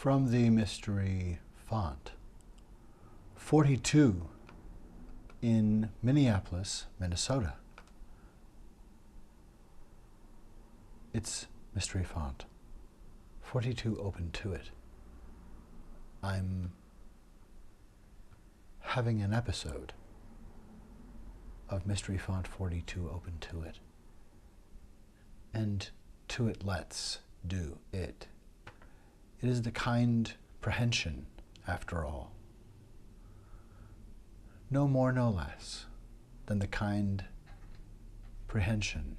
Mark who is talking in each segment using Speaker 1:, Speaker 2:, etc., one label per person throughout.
Speaker 1: From the mystery font, 42 in Minneapolis, Minnesota. It's mystery font. 42 open to it. I'm having an episode of mystery font 42 open to it. And to it let's do it. It is the kind prehension, after all. No more, no less than the kind prehension.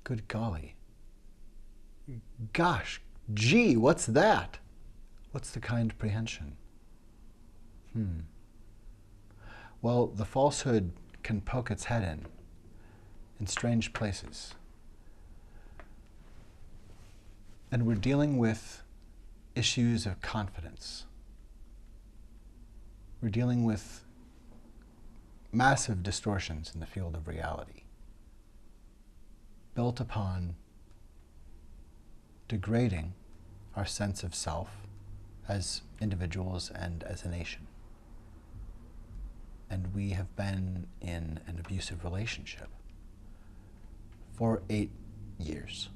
Speaker 1: Good golly. Gosh, gee, what's that? What's the kind prehension? Well, the falsehood can poke its head in strange places. And we're dealing with issues of confidence. We're dealing with massive distortions in the field of reality, built upon degrading our sense of self as individuals and as a nation. And we have been in an abusive relationship for 8 years.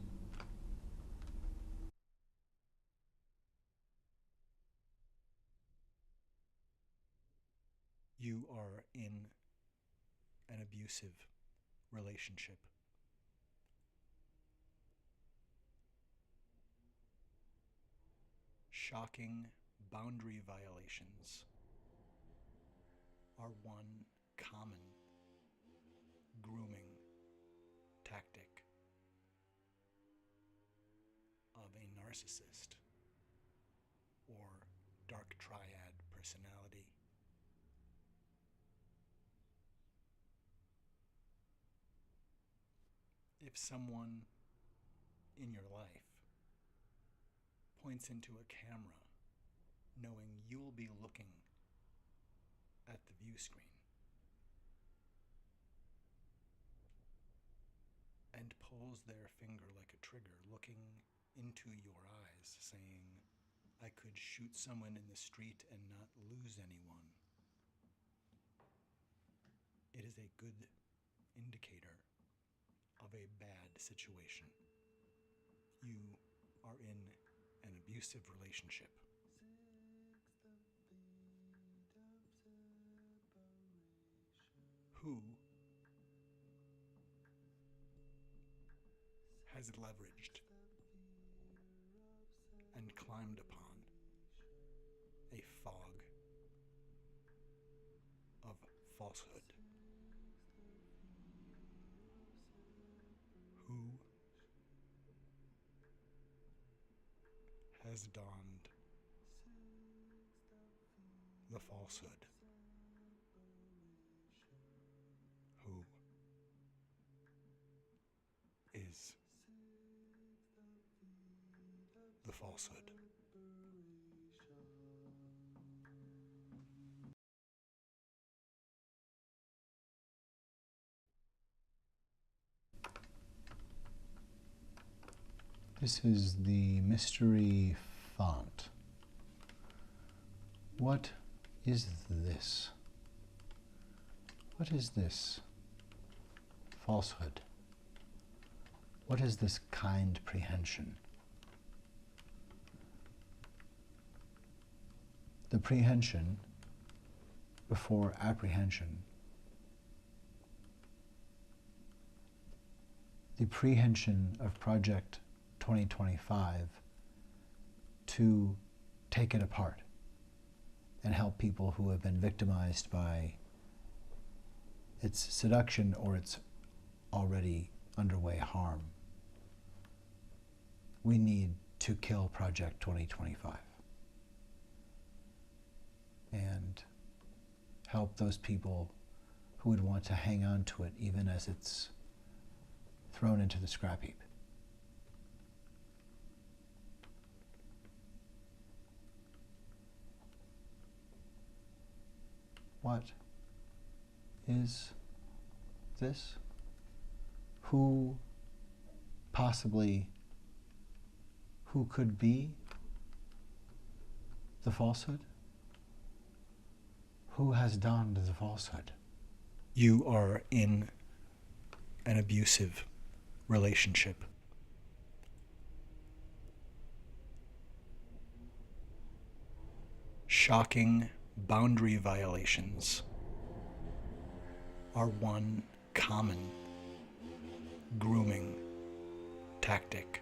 Speaker 1: You are in an abusive relationship. Shocking boundary violations are one common grooming tactic of a narcissist or dark triad personality. If someone in your life points into a camera knowing you'll be looking at the view screen and pulls their finger like a trigger looking into your eyes saying, I could shoot someone in the street and not lose anyone, it is a good indicator of a bad situation. You are in an abusive relationship. Who has leveraged and climbed upon a fog of falsehood? Who has donned the falsehood? Who is the falsehood? This is the mystery font. What is this? What is this falsehood? What is this kind prehension? The prehension before apprehension. The prehension of Project 2025 to take it apart and help people who have been victimized by its seduction or its already underway harm. We need to kill Project 2025 and help those people who would want to hang on to it even as it's thrown into the scrap heap. What is this? Who possibly who could be the falsehood? Who has donned the falsehood?
Speaker 2: You are in an abusive relationship. Shocking boundary violations are one common grooming tactic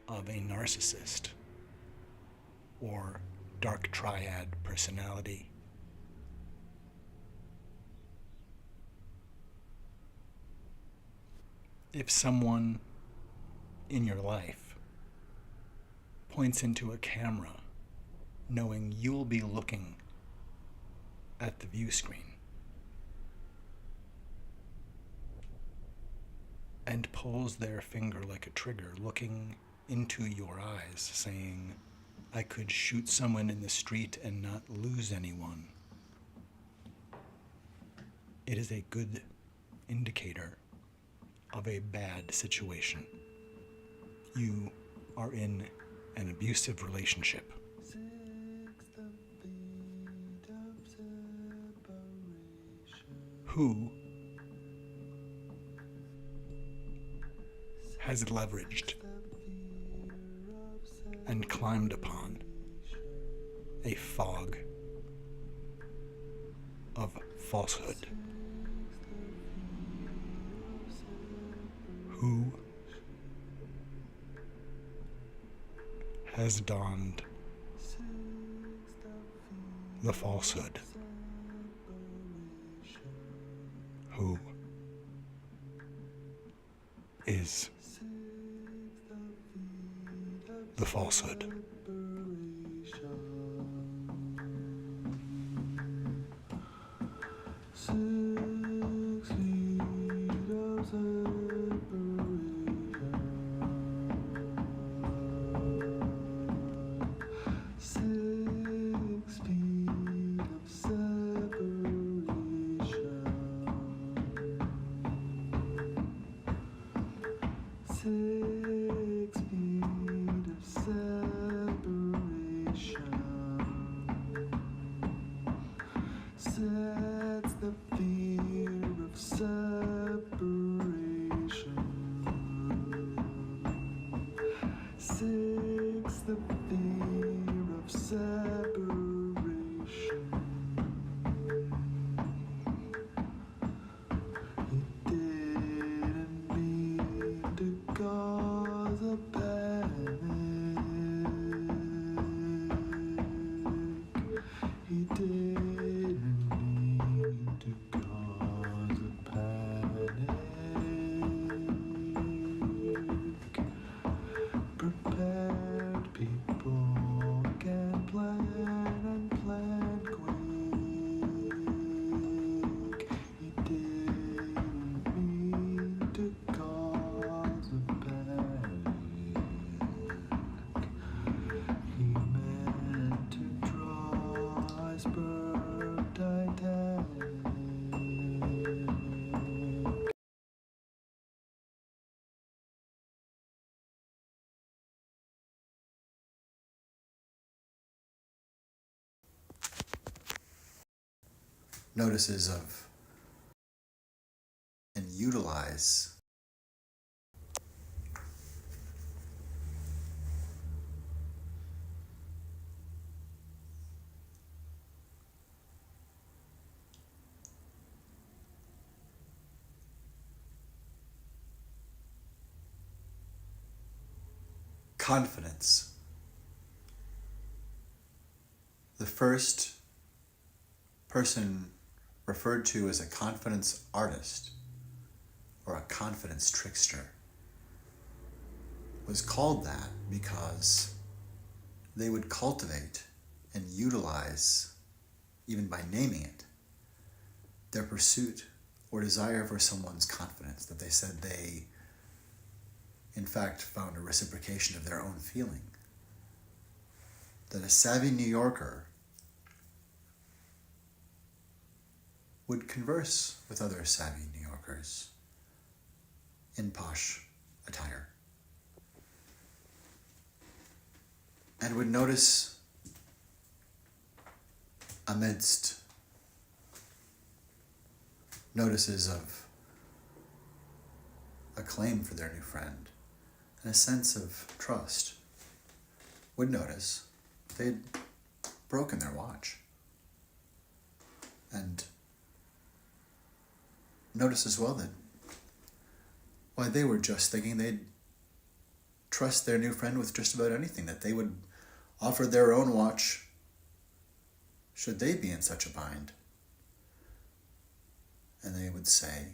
Speaker 2: of a narcissist or dark triad personality. If someone in your life points into a camera knowing you'll be looking at the view screen and pulls their finger like a trigger, looking into your eyes, saying, I could shoot someone in the street and not lose anyone, it is a good indicator of a bad situation. You are in an abusive relationship. Who has leveraged and climbed upon a fog of falsehood? Who has donned the falsehood? Who is the falsehood?
Speaker 1: Notices of and utilize confidence. The first person referred to as a confidence artist or a confidence trickster was called that because they would cultivate and utilize, even by naming it, their pursuit or desire for someone's confidence, that they said they, in fact, found a reciprocation of their own feeling. That a savvy New Yorker would converse with other savvy New Yorkers in posh attire and would notice amidst notices of acclaim for their new friend and a sense of trust, would notice they'd broken their watch. And notice as well that why they were just thinking they'd trust their new friend with just about anything, that they would offer their own watch should they be in such a bind. And they would say,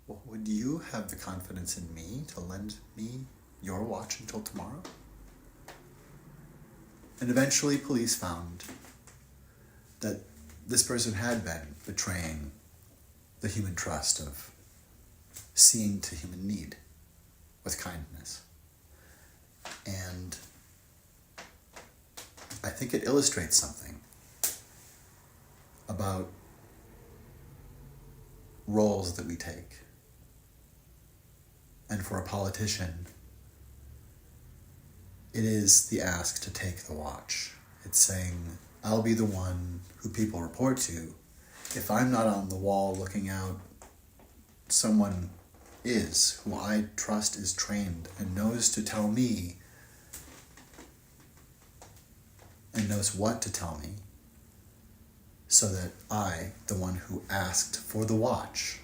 Speaker 1: well, would you have the confidence in me to lend me your watch until tomorrow? And eventually police found that this person had been betraying the human trust of seeing to human need with kindness. And I think it illustrates something about roles that we take. And for a politician, it is the ask to take the watch. It's saying, I'll be the one who people report to. If I'm not on the wall looking out, someone is, who I trust is trained and knows to tell me and knows what to tell me, so that I, the one who asked for the watch,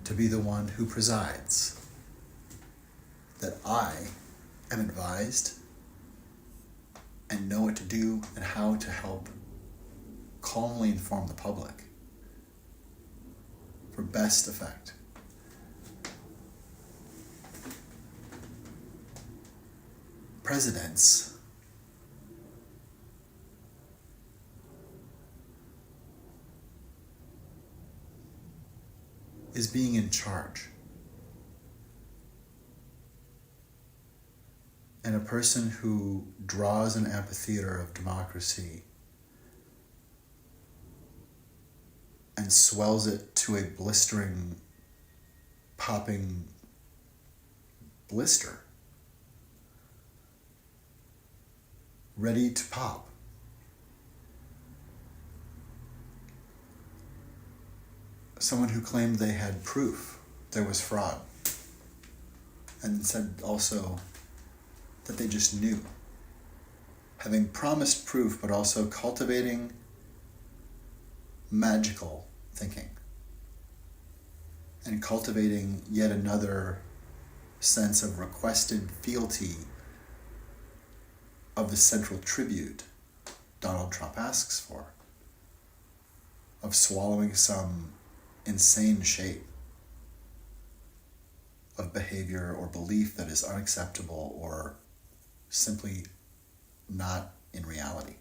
Speaker 1: to be the one who presides, that I am advised and know what to do and how to help calmly inform the public for best effect. Presidents is being in charge. And a person who draws an amphitheater of democracy and swells it to a blistering, popping blister, ready to pop. Someone who claimed they had proof there was fraud, and said also that they just knew. Having promised proof, but also cultivating magical thinking and cultivating yet another sense of requested fealty of the central tribute Donald Trump asks for, of swallowing some insane shape of behavior or belief that is unacceptable or simply not in reality.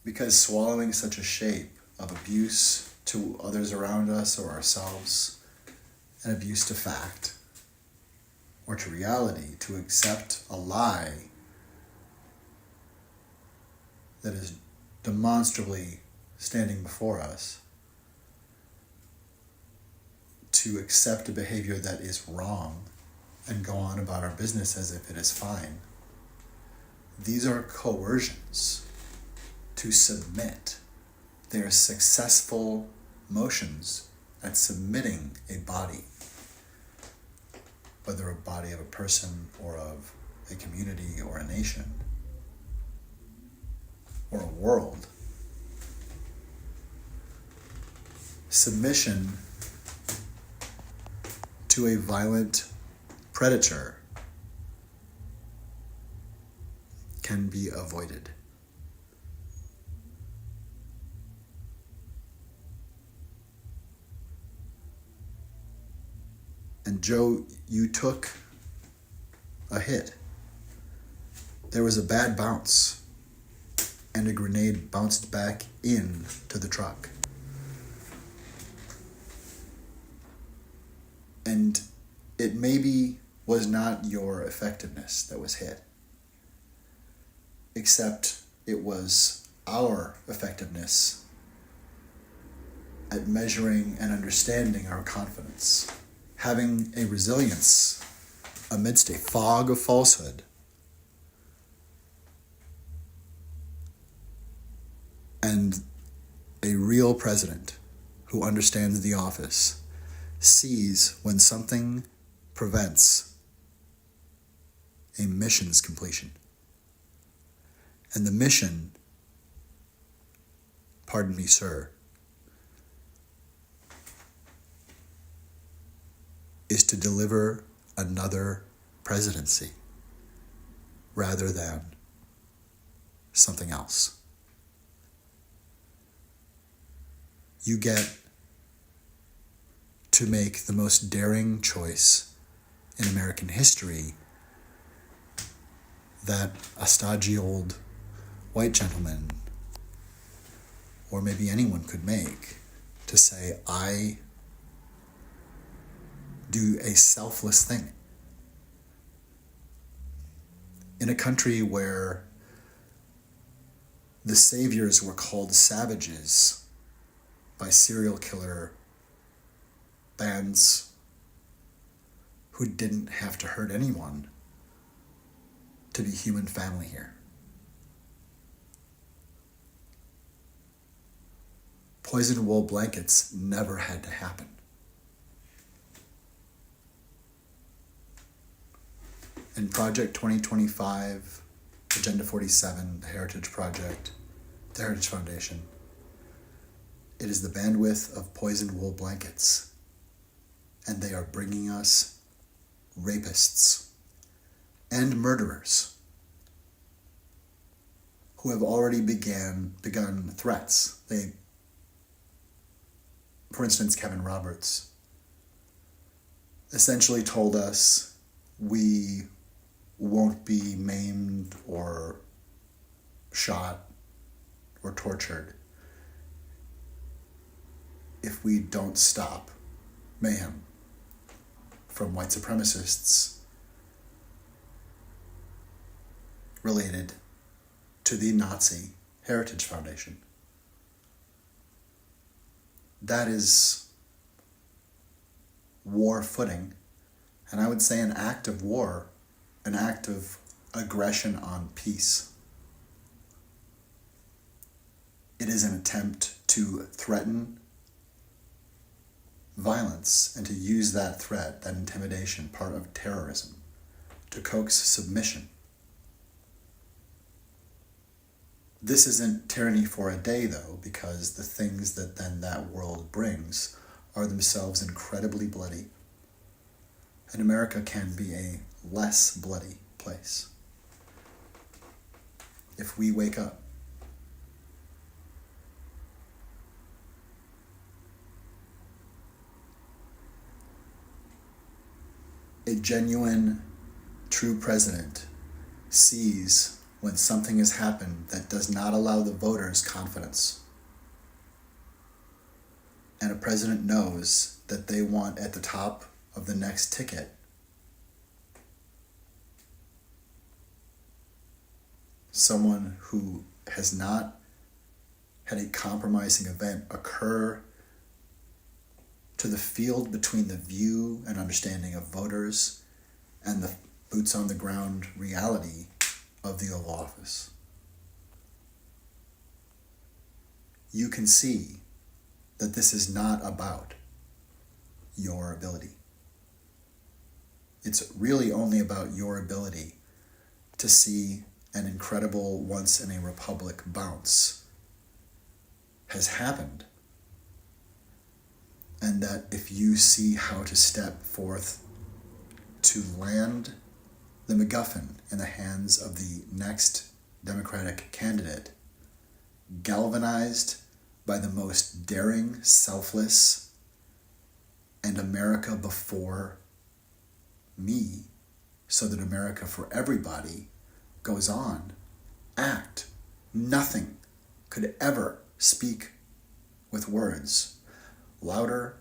Speaker 1: Because swallowing such a shape of abuse to others around us or ourselves, an abuse to fact or to reality, to accept a lie that is demonstrably standing before us, to accept a behavior that is wrong and go on about our business as if it is fine. These are coercions to submit. They are successful motions at submitting a body, whether a body of a person or of a community or a nation or a world. Submission to a violent predator can be avoided. And Joe, you took a hit. There was a bad bounce, and a grenade bounced back into the truck. And it maybe was not your effectiveness that was hit, except it was our effectiveness at measuring and understanding our confidence, having a resilience amidst a fog of falsehood, and a real president who understands the office sees when something prevents a mission's completion. And the mission, pardon me, sir, is to deliver another presidency rather than something else. You get to make the most daring choice in American history that a stodgy old white gentleman, or maybe anyone, could make, to say, I do a selfless thing. In a country where the saviors were called savages by serial killer bands who didn't have to hurt anyone to be human family here. Poison wool blankets never had to happen. In Project 2025, Agenda 47, the Heritage Project, the Heritage Foundation, it is the bandwidth of poison wool blankets, and they are bringing us rapists and murderers who have already begun threats. For instance, Kevin Roberts essentially told us we won't be maimed or shot or tortured if we don't stop mayhem from white supremacists related to the Nazi Heritage Foundation. That is war footing, and I would say an act of war, an act of aggression on peace. It is an attempt to threaten violence and to use that threat, that intimidation, part of terrorism, to coax submission. This isn't tyranny for a day, though, because the things that then that world brings are themselves incredibly bloody. And America can be a less bloody place if we wake up. A genuine, true president sees when something has happened that does not allow the voters confidence. And a president knows that they want at the top of the next ticket someone who has not had a compromising event occur to the field between the view and understanding of voters and the boots on the ground reality of the Oval Office. You can see that this is not about your ability. It's really only about your ability to see an incredible once-in-a-republic bounce has happened, and that if you see how to step forth to land the McGuffin in the hands of the next Democratic candidate, galvanized by the most daring, selfless, and America before me, so that America for everybody goes on, act. Nothing could ever speak with words louder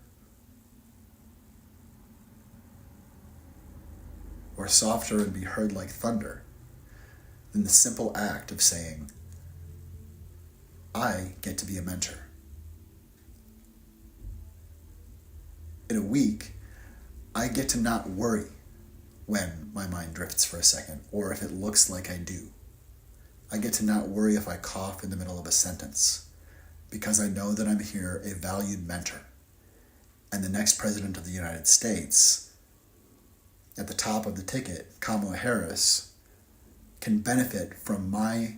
Speaker 1: or softer and be heard like thunder than the simple act of saying, I get to be a mentor. in a week, I get to not worry when my mind drifts for a second, or if it looks like I do. I get to not worry if I cough in the middle of a sentence, because I know that I'm here a valued mentor. And the next president of the United States, at the top of the ticket, Kamala Harris, can benefit from my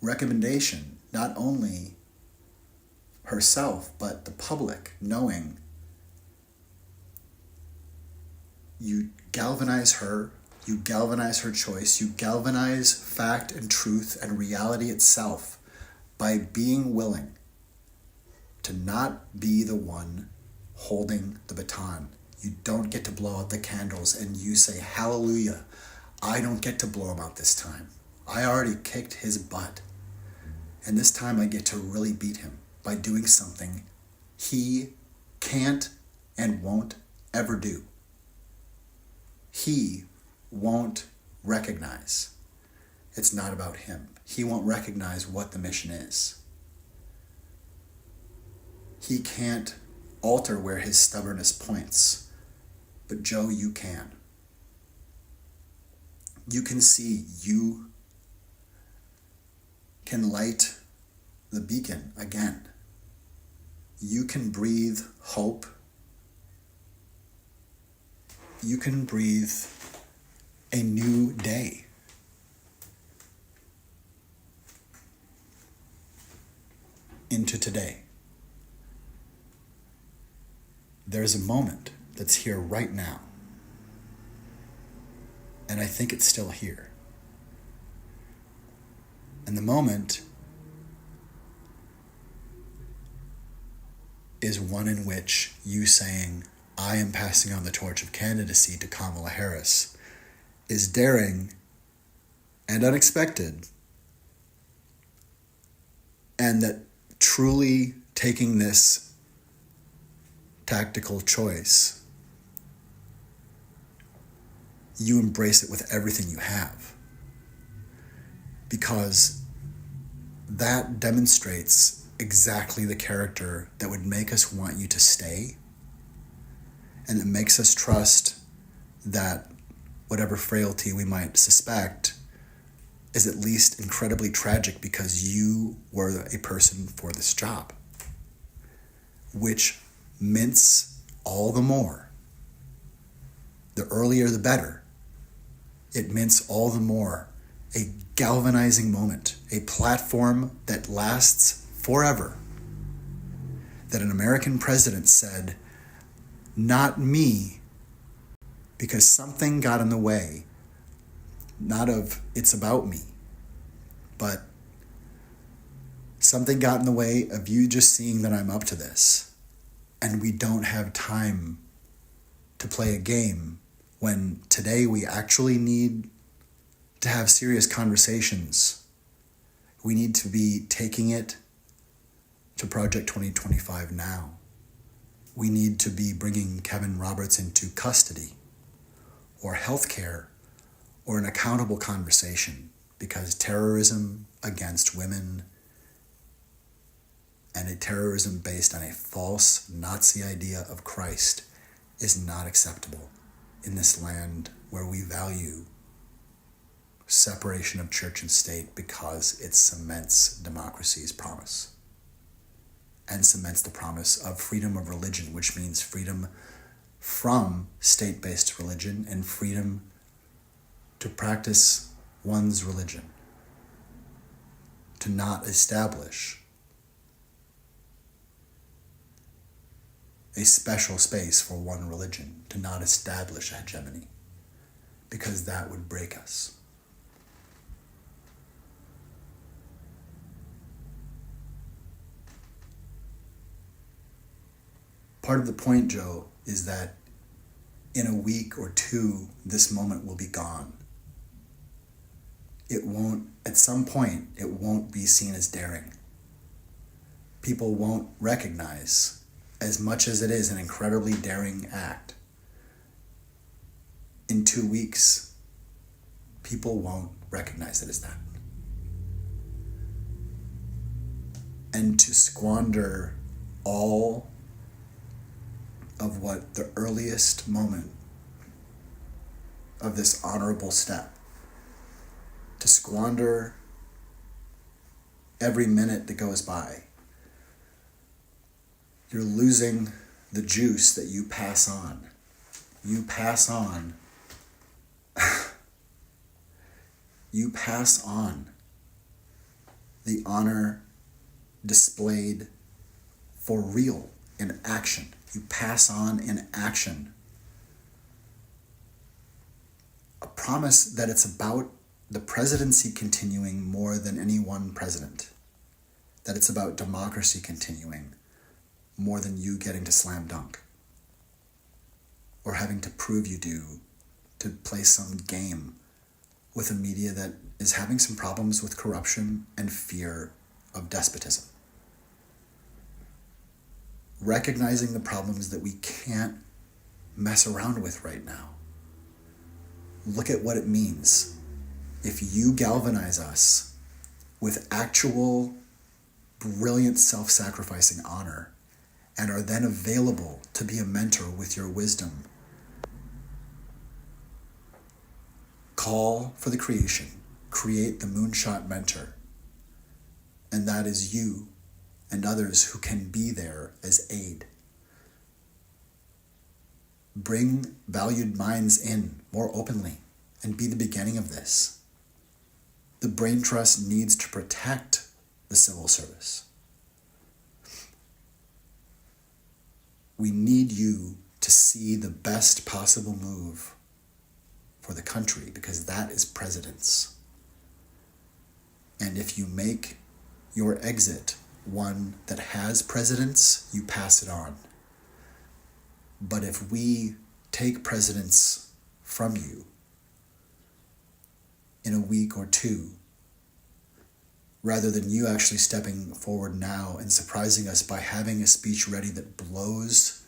Speaker 1: recommendation, not only herself, but the public, knowing you galvanize her, you galvanize her choice, you galvanize fact and truth and reality itself by being willing to not be the one holding the baton. You don't get to blow out the candles and you say, hallelujah, I don't get to blow him out this time. I already kicked his butt. And this time I get to really beat him by doing something he can't and won't ever do. He won't recognize. It's not about him. He won't recognize what the mission is. He can't alter where his stubbornness points. But Joe, you can. You can see, you can light the beacon again. You can breathe hope. You can breathe a new day. Into today. There's a moment that's here right now. And I think it's still here. And the moment is one in which you saying, I am passing on the torch of candidacy to Kamala Harris, is daring and unexpected. And that truly taking this tactical choice, you embrace it with everything you have. Because that demonstrates exactly the character that would make us want you to stay, and it makes us trust that whatever frailty we might suspect is at least incredibly tragic because you were a person for this job, which mints all the more. The earlier the better. It mints all the more a galvanizing moment, a platform that lasts forever. That an American president said, not me, because something got in the way, not of it's about me, but something got in the way of you just seeing that I'm up to this. And we don't have time to play a game when today we actually need to have serious conversations. We need to be taking it to Project 2025 now. We need to be bringing Kevin Roberts into custody or healthcare or an accountable conversation, because terrorism against women and a terrorism based on a false Nazi idea of Christ is not acceptable in this land where we value separation of church and state because it cements democracy's promise and cements the promise of freedom of religion, which means freedom from state-based religion and freedom to practice one's religion, to not establish a special space for one religion, to not establish a hegemony, because that would break us. Part of the point, Joe, is that in a week or two, this moment will be gone. It won't, at some point, it won't be seen as daring. People won't recognize, as much as it is an incredibly daring act, in 2 weeks, people won't recognize it as that. And to squander all
Speaker 3: of what the earliest moment of this honorable step, to squander every minute that goes by, you're losing the juice that you pass on. You pass on. You pass on the honor displayed for real in action. You pass on in action a promise that it's about the presidency continuing more than any one president, that it's about democracy continuing more than you getting to slam dunk or having to prove you do, to play some game with a media that is having some problems with corruption and fear of despotism. Recognizing the problems that we can't mess around with right now. Look at what it means if you galvanize us with actual brilliant self-sacrificing honor and are then available to be a mentor with your wisdom. Call for the creation, create the moonshot mentor, and that is you and others who can be there as aid. Bring valued minds in more openly and be the beginning of this. The Brain Trust needs to protect the civil service. We need you to see the best possible move for the country, because that is president's. And if you make your exit one that has precedence, you pass it on. But if we take precedence from you in a week or two, rather than you actually stepping forward now and surprising us by having a speech ready that blows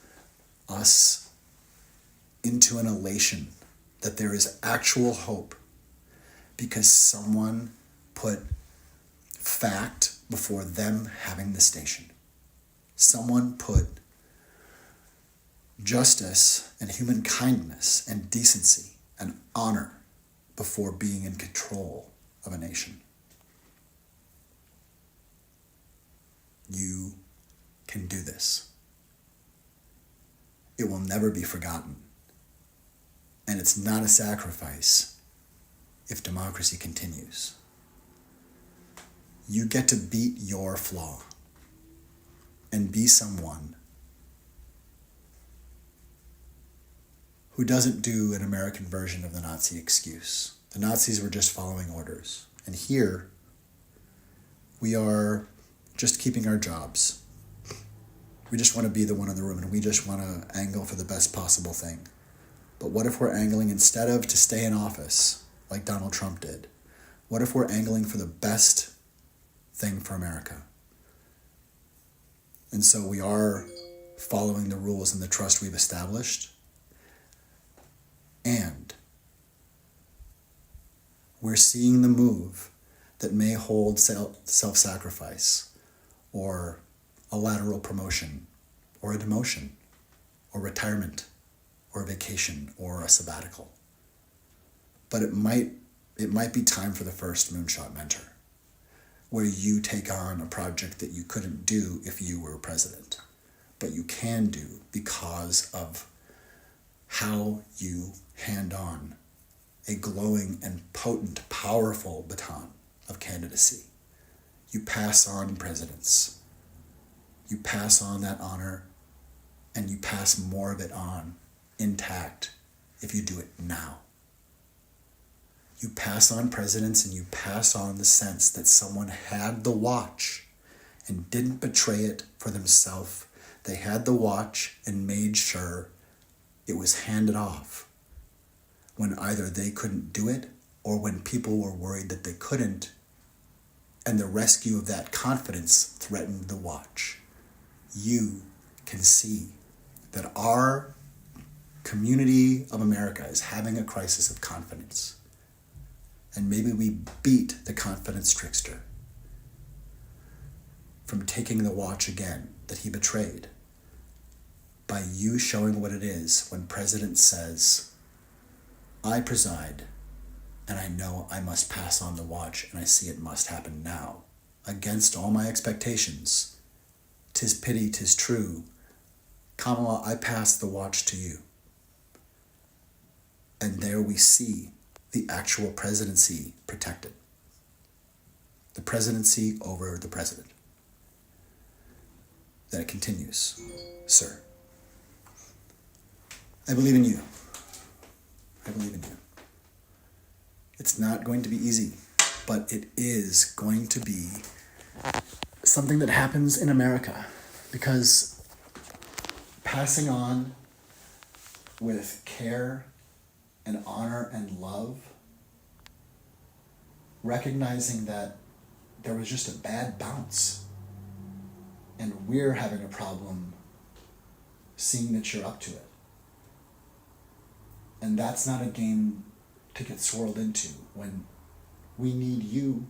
Speaker 3: us into an elation that there is actual hope because someone put fact before them having the station. Someone put justice and human kindness and decency and honor before being in control of a nation. You can do this. It will never be forgotten. And it's not a sacrifice if democracy continues. You get to beat your flaw and be someone who doesn't do an American version of the Nazi excuse. The Nazis were just following orders. And here, we are just keeping our jobs. We just want to be the one in the room, and we just want to angle for the best possible thing. But what if we're angling, instead of to stay in office, like Donald Trump did, what if we're angling for the best thing for America? And so we are following the rules and the trust we've established. And we're seeing the move that may hold self-sacrifice, or a lateral promotion, or a demotion, or retirement, or a vacation, or a sabbatical. But it might be time for the first moonshot mentor, where you take on a project that you couldn't do if you were president, but you can do because of how you hand on a glowing and potent, powerful baton of candidacy. You pass on presidents. You pass on that honor, and you pass more of it on intact if you do it now. You pass on presidents, and you pass on the sense that someone had the watch and didn't betray it for themselves. They had the watch and made sure it was handed off when either they couldn't do it or when people were worried that they couldn't, and the rescue of that confidence threatened the watch. You can see that our community of America is having a crisis of confidence. And maybe we beat the confidence trickster from taking the watch again that he betrayed. by you showing what it is when President says, I preside, and I know I must pass on the watch, and I see it must happen now. Against all my expectations, 'tis pity, 'tis true. Kamala, I pass the watch to you. And there we see the actual presidency protected. The presidency over the president. Then it continues, sir. I believe in you. I believe in you. It's not going to be easy, but it is going to be something that happens in America, because passing on with care and honor and love, recognizing that there was just a bad bounce and we're having a problem seeing that you're up to it. And that's not a game to get swirled into when we need you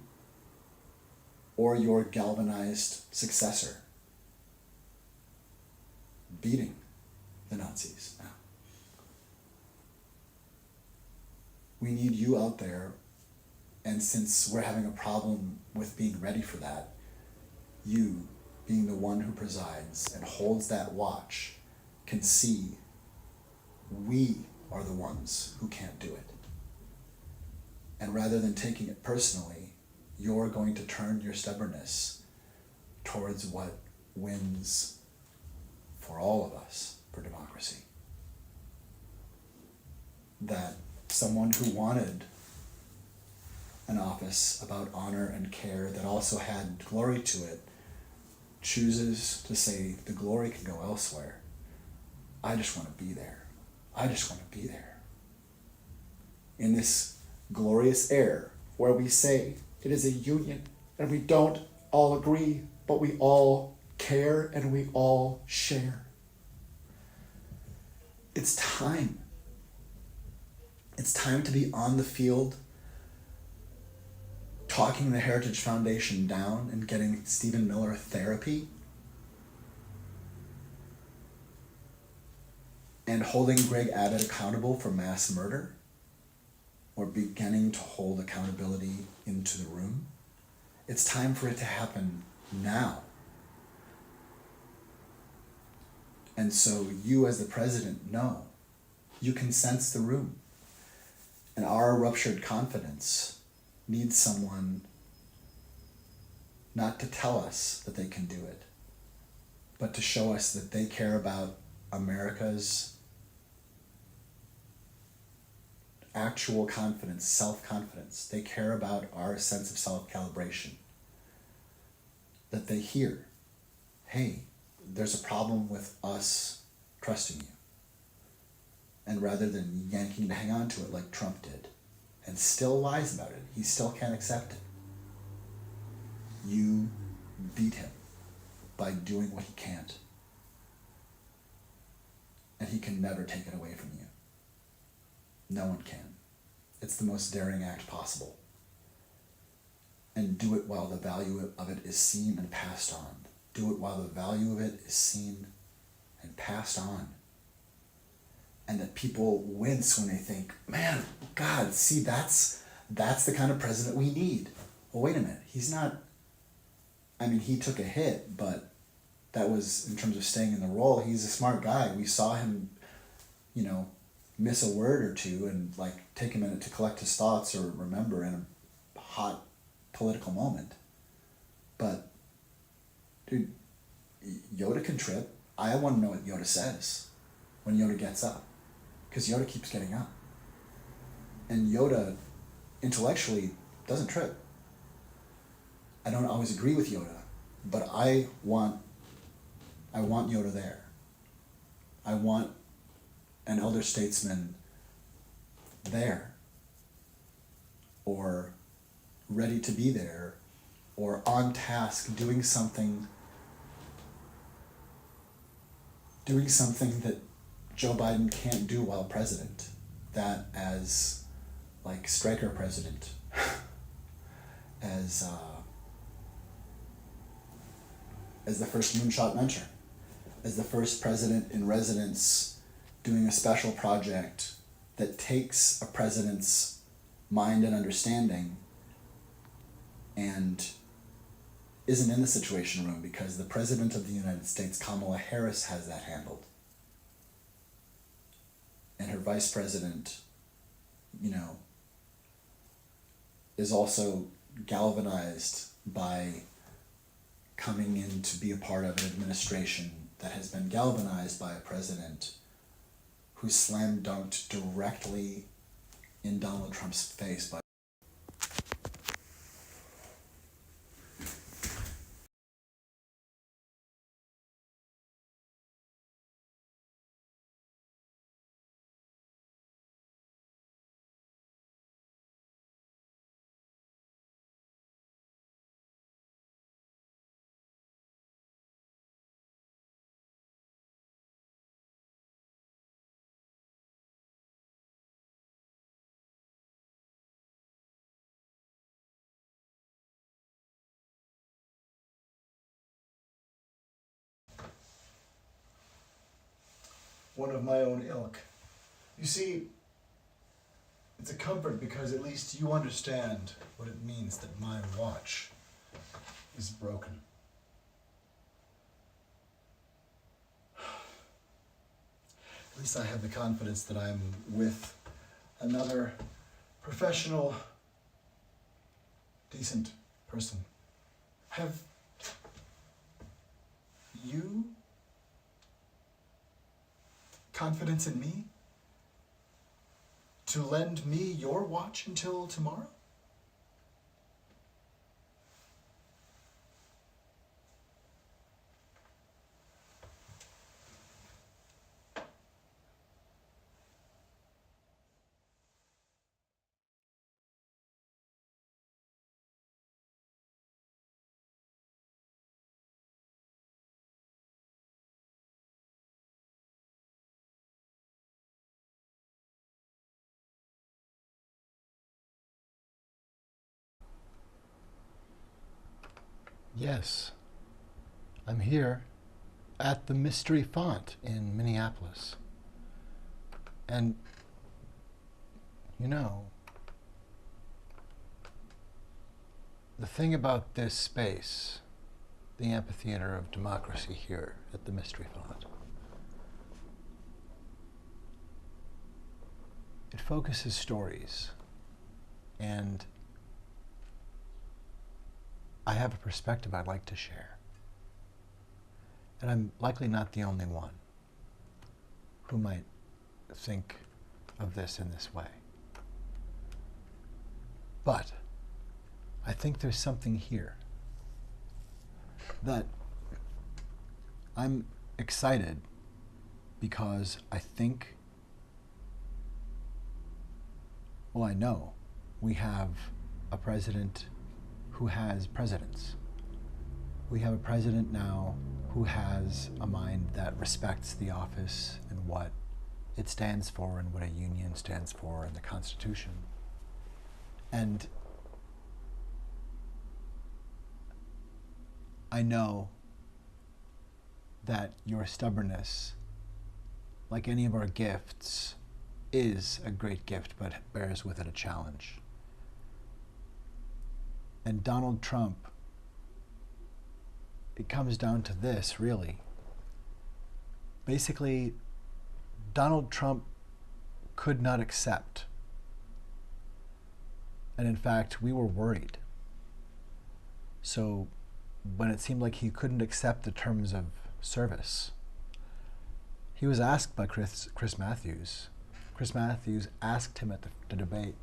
Speaker 3: or your galvanized successor beating the Nazis now. We need you out there, and since we're having a problem with being ready for that, you, being the one who presides and holds that watch, can see we are the ones who can't do it. And rather than taking it personally, you're going to turn your stubbornness towards what wins for all of us for democracy. That someone who wanted an office about honor and care that also had glory to it chooses to say the glory can go elsewhere. I just want to be there. I just want to be there. In this glorious air where we say it is a union and we don't all agree, but we all care and we all share. It's time. It's time to be on the field, talking the Heritage Foundation down and getting Stephen Miller therapy, and holding Greg Abbott accountable for mass murder, or beginning to hold accountability into the room. It's time for it to happen now. And so you as the president know, you can sense the room. And our ruptured confidence needs someone not to tell us that they can do it, but to show us that they care about America's actual confidence, self-confidence. They care about our sense of self-calibration. That they hear, hey, there's a problem with us trusting you. And rather than yanking to hang on to it like Trump did, and still lies about it, he still can't accept it. You beat him by doing what he can't. And he can never take it away from you. No one can. It's the most daring act possible. And do it while the value of it is seen and passed on. Do it while the value of it is seen and passed on. And that people wince when they think, man, God, see, that's the kind of president we need. Well, wait a minute. He's not, I mean, he took a hit, but that was in terms of staying in the role. He's a smart guy. We saw him, miss a word or two and take a minute to collect his thoughts or remember in a hot political moment. But, dude, Yoda can trip. I want to know what Yoda says when Yoda gets up. Because Yoda keeps getting up. And Yoda, intellectually, doesn't trip. I don't always agree with Yoda, but I want Yoda there. I want an elder statesman there, or ready to be there, or on task doing something that Joe Biden can't do while president. That as striker president, as the first moonshot mentor. as the first president in residence doing a special project that takes a president's mind and understanding and isn't in the Situation Room because the President of the United States, Kamala Harris, has that handled. And her vice president, is also galvanized by coming in to be a part of an administration that has been galvanized by a president who slam dunked directly in Donald Trump's face by one of my own ilk. You see, it's a comfort because at least you understand what it means that my watch is broken. At least I have the confidence that I'm with another professional, decent person. Have you confidence in me to lend me your watch until tomorrow?
Speaker 1: Yes, I'm here at the Mystery Font in Minneapolis. And, the thing about this space, the amphitheater of democracy here at the Mystery Font, it focuses stories, and I have a perspective I'd like to share. And I'm likely not the only one who might think of this in this way. But I think there's something here that I'm excited because I know we have a president who has presidents. We have a president now who has a mind that respects the office and what it stands for and what a union stands for in the Constitution. And I know that your stubbornness, like any of our gifts, is a great gift, but bears with it a challenge. And Donald Trump, it comes down to this, really. Basically, Donald Trump could not accept. And in fact, we were worried. So when it seemed like he couldn't accept the terms of service, he was asked by Chris Matthews. Chris Matthews asked him at the debate.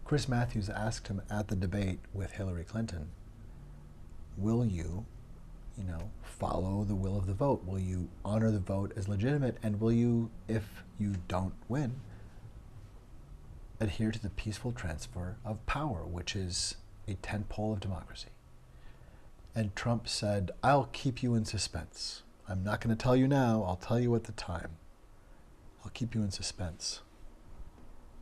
Speaker 1: Chris Matthews asked him at the debate with Hillary Clinton, will you, follow the will of the vote? Will you honor the vote as legitimate? And will you, if you don't win, adhere to the peaceful transfer of power, which is a tentpole of democracy? And Trump said, I'll keep you in suspense. I'm not going to tell you now. I'll tell you at the time. I'll keep you in suspense.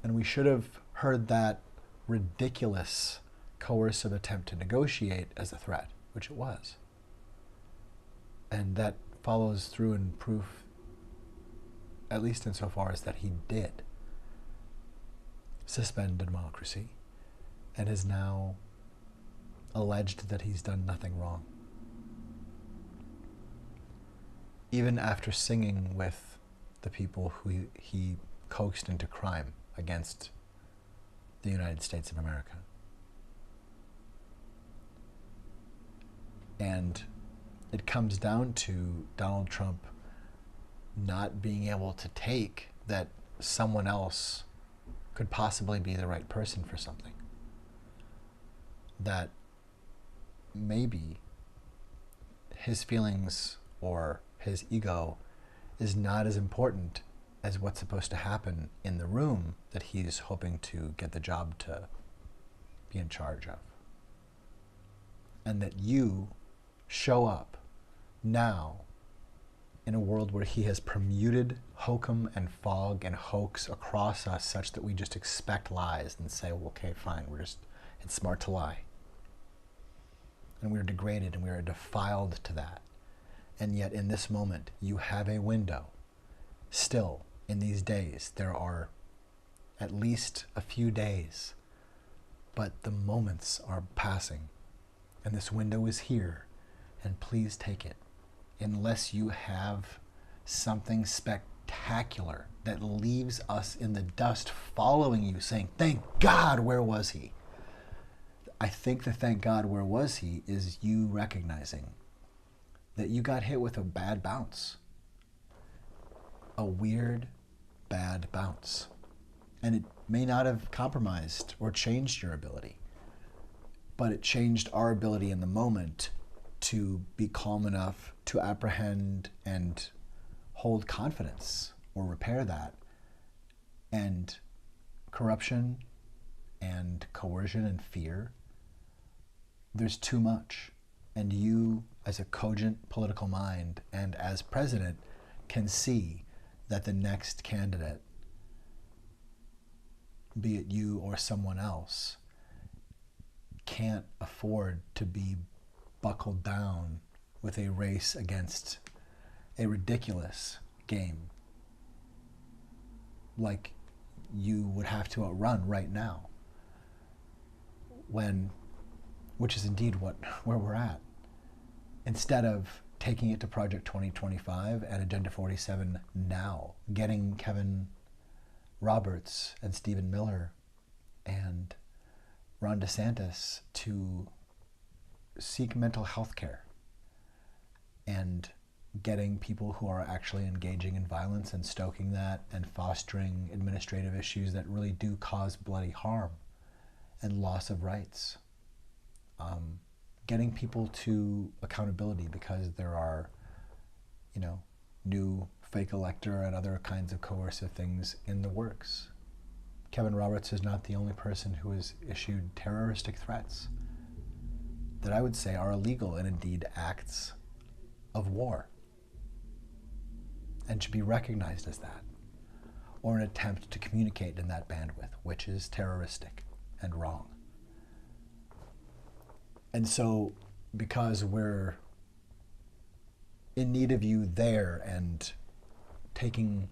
Speaker 1: And we should have heard that ridiculous coercive attempt to negotiate as a threat, which it was. And that follows through in proof, at least insofar as that he did suspend democracy and is now alleged that he's done nothing wrong. Even after singing with the people who he coaxed into crime against the United States of America. And it comes down to Donald Trump not being able to take that someone else could possibly be the right person for something. That maybe his feelings or his ego is not as important as what's supposed to happen in the room that he's hoping to get the job to be in charge of. And that you show up now in a world where he has permuted hokum and fog and hoax across us such that we just expect lies and say, well, okay, fine, it's smart to lie. And we're degraded and we are defiled to that. And yet in this moment, you have a window. Still, in these days, there are at least a few days, but the moments are passing. And this window is here, and please take it. Unless you have something spectacular that leaves us in the dust following you saying, thank God, where was he? I think the thank God, where was he is you recognizing that you got hit with a bad bounce. A weird, bad bounce. And it may not have compromised or changed your ability, but it changed our ability in the moment to be calm enough to apprehend and hold confidence or repair that. And corruption and coercion and fear, there's too much. And you, as a cogent political mind and as president, can see that the next candidate, be it you or someone else, can't afford to be buckled down with a race against a ridiculous game like you would have to outrun right now, which is indeed where we're at. Instead of taking it to Project 2025 and Agenda 47 now, getting Kevin Roberts and Stephen Miller and Ron DeSantis to seek mental health care and getting people who are actually engaging in violence and stoking that and fostering administrative issues that really do cause bloody harm and loss of rights. Getting people to accountability because there are, new fake elector and other kinds of coercive things in the works. Kevin Roberts is not the only person who has issued terroristic threats that I would say are illegal and indeed acts of war and should be recognized as that, or an attempt to communicate in that bandwidth, which is terroristic and wrong. And so, because we're in need of you there and taking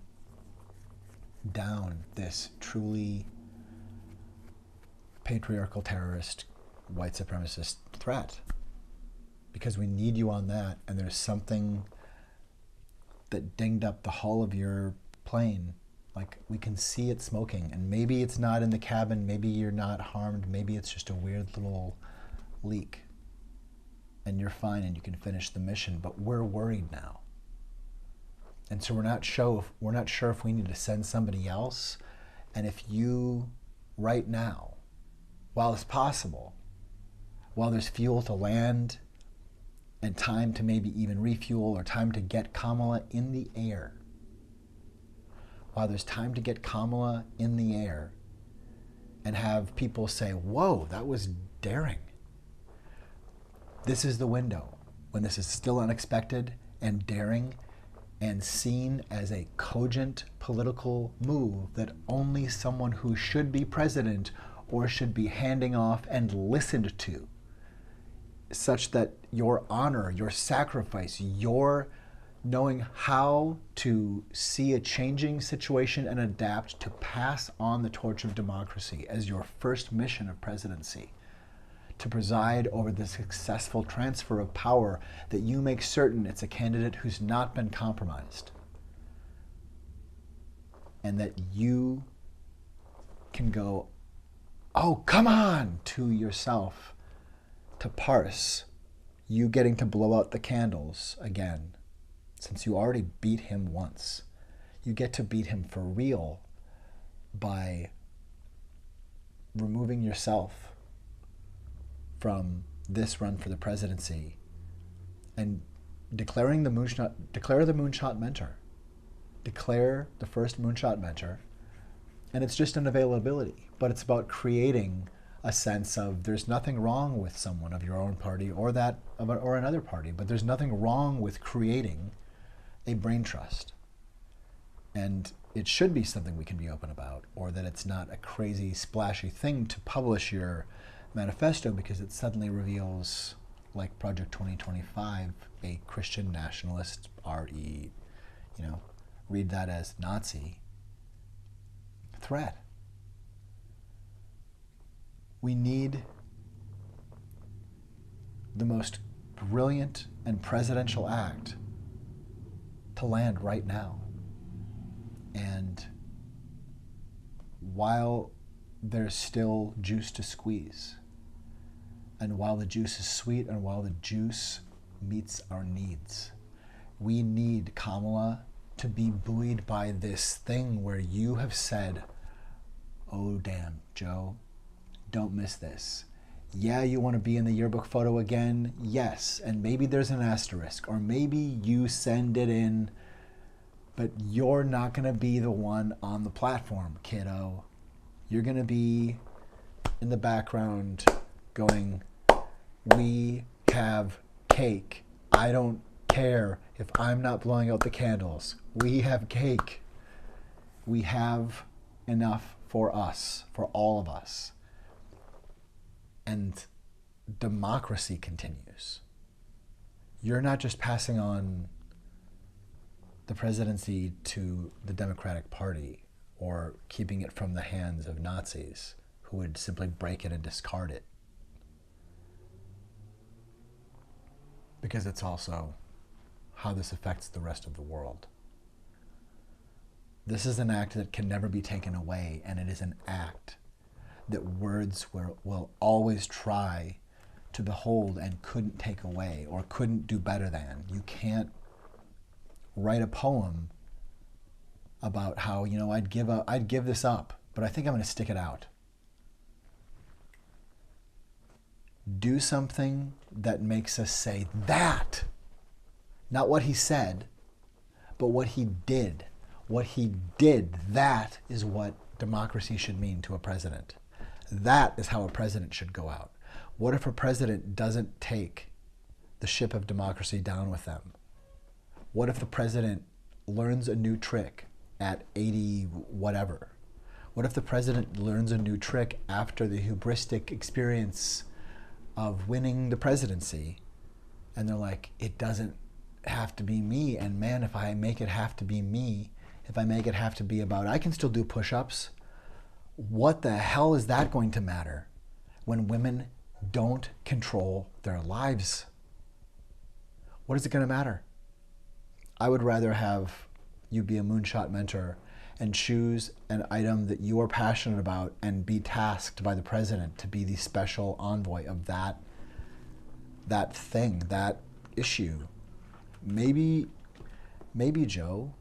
Speaker 1: down this truly patriarchal, terrorist, white supremacist threat, because we need you on that, and there's something that dinged up the hull of your plane. Like, we can see it smoking, and maybe it's not in the cabin, maybe you're not harmed, maybe it's just a weird little leak and you're fine and you can finish the mission, but we're worried now. And so we're not sure if we need to send somebody else. And if you, right now, while it's possible, while there's fuel to land and time to maybe even refuel or time to get Kamala in the air, while there's time to get Kamala in the air and have people say, whoa, that was daring. This is the window when this is still unexpected and daring and seen as a cogent political move that only someone who should be president or should be handing off and listened to, such that your honor, your sacrifice, your knowing how to see a changing situation and adapt to pass on the torch of democracy as your first mission of presidency, to preside over the successful transfer of power, that you make certain it's a candidate who's not been compromised, and that you can go, oh, come on, to yourself, to parse you getting to blow out the candles again. Since you already beat him once, you get to beat him for real by removing yourself from this run for the presidency and declaring the moonshot, declare the moonshot mentor. Declare the first moonshot mentor. And it's just an availability, but it's about creating a sense of there's nothing wrong with someone of your own party or that or another party, but there's nothing wrong with creating a brain trust. And it should be something we can be open about, or that it's not a crazy, splashy thing to publish your manifesto because it suddenly reveals, like Project 2025, a Christian nationalist, RE, read that as Nazi threat. We need the most brilliant and presidential act to land right now. And while there's still juice to squeeze, and while the juice is sweet, and while the juice meets our needs, we need Kamala to be buoyed by this thing where you have said, oh damn, Joe, don't miss this. Yeah, you want to be in the yearbook photo again? Yes, and maybe there's an asterisk, or maybe you send it in, but you're not going to be the one on the platform, kiddo. You're going to be in the background going, we have cake. I don't care if I'm not blowing out the candles. We have cake. We have enough for us, for all of us. And democracy continues. You're not just passing on the presidency to the Democratic Party or keeping it from the hands of Nazis who would simply break it and discard it. Because it's also how this affects the rest of the world. This is an act that can never be taken away, and it is an act that words will always try to behold and couldn't take away or couldn't do better than. You can't write a poem about how, I'd give this up, but I think I'm going to stick it out. Do something that makes us say that, not what he said, but what he did. What he did, that is what democracy should mean to a president. That is how a president should go out. What if a president doesn't take the ship of democracy down with them? What if the president learns a new trick at 80 whatever? What if the president learns a new trick after the hubristic experience of winning the presidency, and they're like, it doesn't have to be me, and man, if I make it have to be me, if I make it have to be about, I can still do push-ups, what the hell is that going to matter when women don't control their lives? What is it going to matter? I would rather have you be a moonshot mentor and choose an item that you are passionate about and be tasked by the president to be the special envoy of that thing, that issue. Maybe, Joe,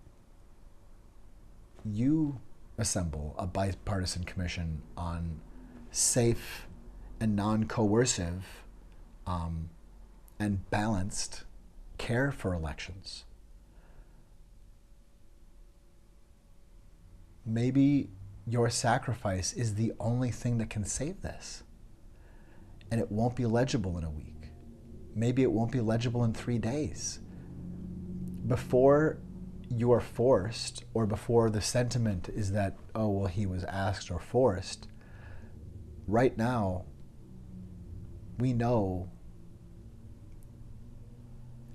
Speaker 1: you assemble a bipartisan commission on safe and non-coercive and balanced care for elections. Maybe your sacrifice is the only thing that can save this. And it won't be legible in a week. Maybe it won't be legible in 3 days. Before you are forced, or before the sentiment is that, oh, well, he was asked or forced, right now, we know,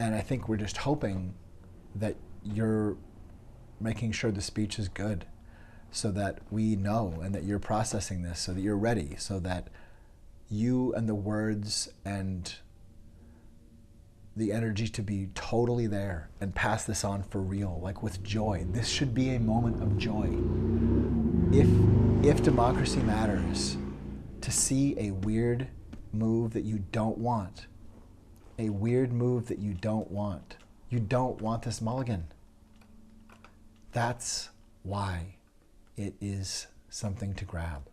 Speaker 1: and I think we're just hoping that you're making sure the speech is good, so that we know, and that you're processing this, so that you're ready, so that you and the words and the energy to be totally there and pass this on for real, like with joy. This should be a moment of joy. If democracy matters, to see a weird move that you don't want, a weird move that you don't want this mulligan. That's why it is something to grab.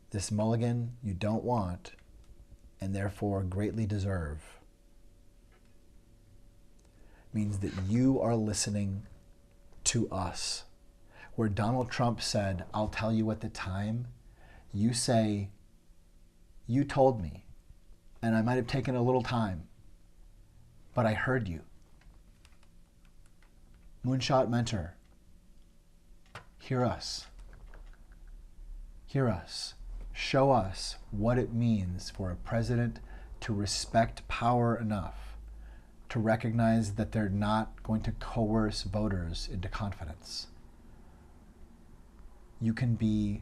Speaker 1: This mulligan you don't want, and therefore greatly deserve, means that you are listening to us. Where Donald Trump said, "I'll tell you at the time," you say, "You told me, and I might have taken a little time, but I heard you." Moonshot Mentor, hear us. Hear us. Show us what it means for a president to respect power enough to recognize that they're not going to coerce voters into confidence. You can be,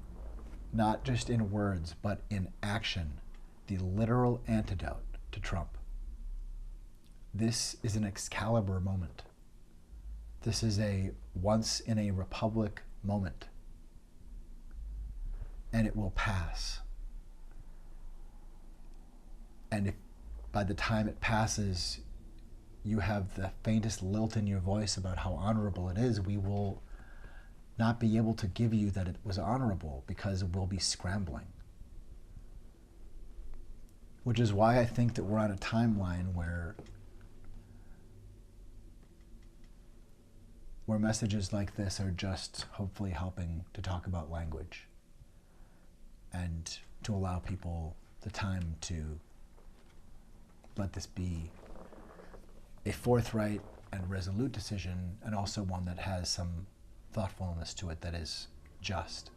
Speaker 1: not just in words, but in action, the literal antidote to Trump. This is an Excalibur moment. This is a once in a republic moment. And it will pass. And if by the time it passes, you have the faintest lilt in your voice about how honorable it is, we will not be able to give you that it was honorable, because we'll be scrambling. Which is why I think that we're on a timeline where messages like this are just hopefully helping to talk about language and to allow people the time to let this be a forthright and resolute decision, and also one that has some thoughtfulness to it that is just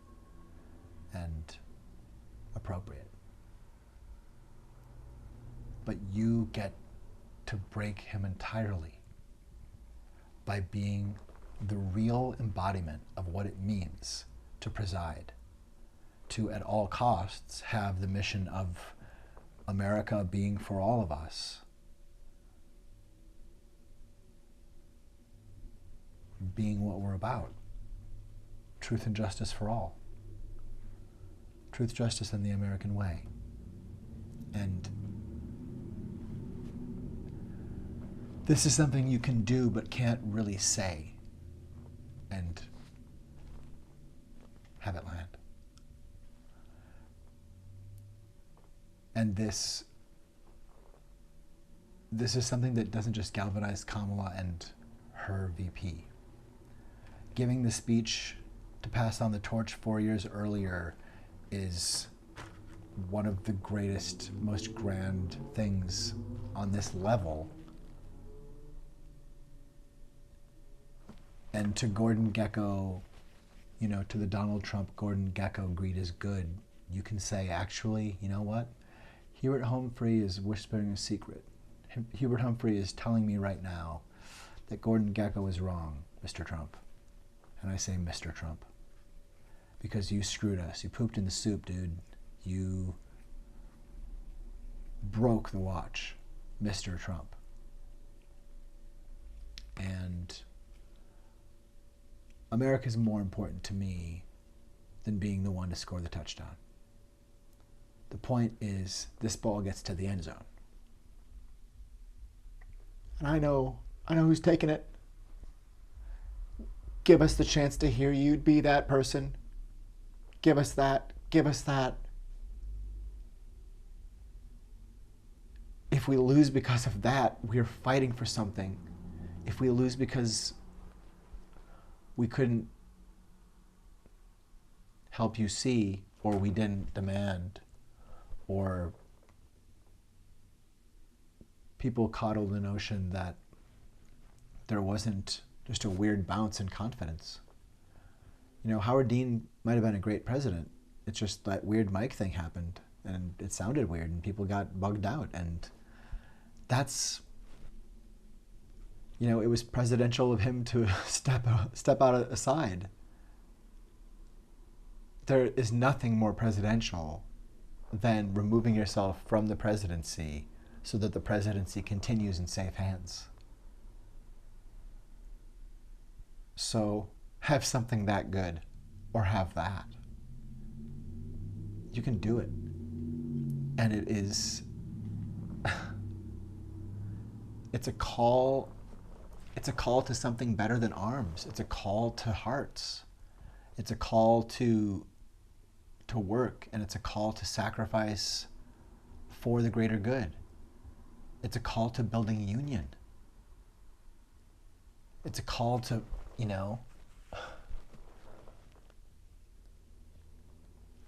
Speaker 1: and appropriate. But you get to break him entirely by being the real embodiment of what it means to preside, to at all costs have the mission of America being for all of us, being what we're about. Truth and justice for all. Truth, justice, and the American way. And this is something you can do but can't really say and have it land. And this is something that doesn't just galvanize Kamala and her VP. Giving the speech to pass on the torch 4 years earlier is one of the greatest, most grand things on this level. And to Gordon Gekko, to the Donald Trump Gordon Gekko greed is good, you can say, actually, you know what? Hubert Humphrey is whispering a secret. Hubert Humphrey is telling me right now that Gordon Gekko is wrong, Mr. Trump. And I say Mr. Trump. Because you screwed us. You pooped in the soup, dude. You broke the watch, Mr. Trump. And America's more important to me than being the one to score the touchdown. The point is, this ball gets to the end zone. And I know who's taking it. Give us the chance to hear you be that person. Give us that. Give us that. If we lose because of that, we're fighting for something. If we lose because we couldn't help you see, or we didn't demand, or people coddle the notion that there wasn't just a weird bounce in confidence. Howard Dean might have been a great president. It's just that weird mic thing happened, and it sounded weird, and people got bugged out, and that's, it was presidential of him to step out aside. There is nothing more presidential than removing yourself from the presidency so that the presidency continues in safe hands. So have something that good, or have that. You can do it. And it is, it's a call to something better than arms. It's a call to hearts. It's a call to work, and it's a call to sacrifice for the greater good. It's a call to building union. It's a call to,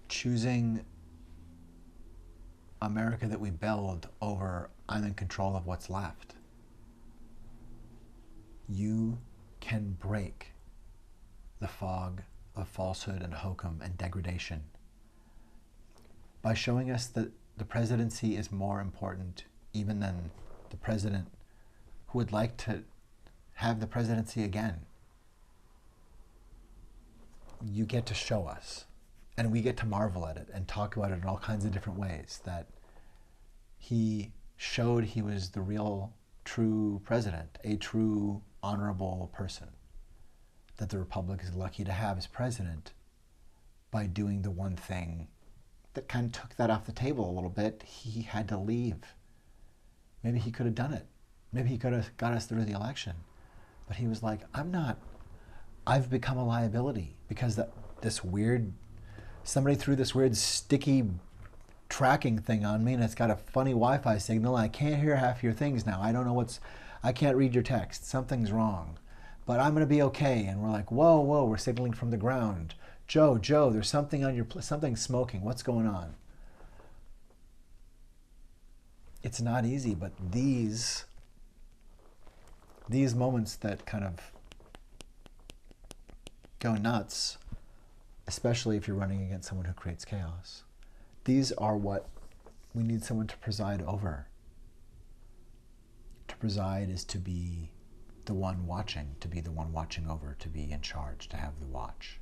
Speaker 1: choosing America that we build over I'm in control of what's left. You can break the fog of falsehood and hokum and degradation by showing us that the presidency is more important even than the president who would like to have the presidency again. You get to show us, and we get to marvel at it and talk about it in all kinds of different ways, that he showed he was the real, true president, a true, honorable person, that the Republic is lucky to have as president by doing the one thing that kind of took that off the table a little bit. He had to leave. Maybe he could have done it. Maybe he could have got us through the election. But he was like, I've become a liability because somebody threw this weird sticky tracking thing on me, and it's got a funny Wi-Fi signal. I can't hear half your things now. I can't read your text. Something's wrong. But I'm going to be okay. And we're like, whoa, we're signaling from the ground. Joe, there's something on something's smoking. What's going on? It's not easy, but these moments that kind of go nuts, especially if you're running against someone who creates chaos, these are what we need someone to preside over. To preside is to be the one watching, to be the one watching over, to be in charge, to have the watch.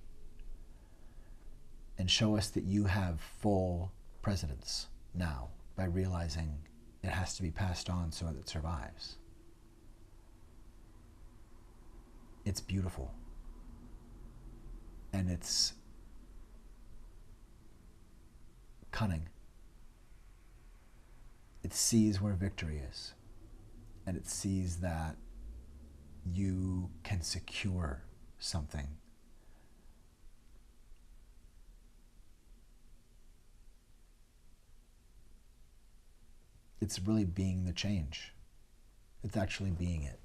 Speaker 1: And show us that you have full precedence now by realizing it has to be passed on so that it survives. It's beautiful. And it's cunning. It sees where victory is. And it sees that you can secure something. It's really being the change. It's actually being it.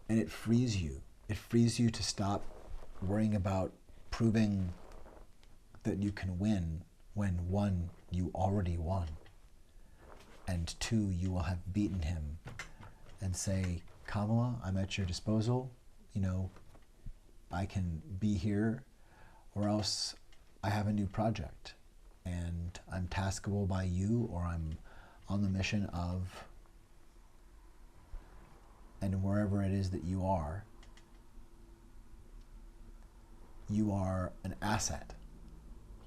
Speaker 1: And it frees you. It frees you to stop worrying about proving that you can win when, one, you already won, and two, you will have beaten him, and say, Kamala, I'm at your disposal. I can be here, or else I have a new project, and I'm taskable by you, or I'm on the mission of, and wherever it is that you are an asset.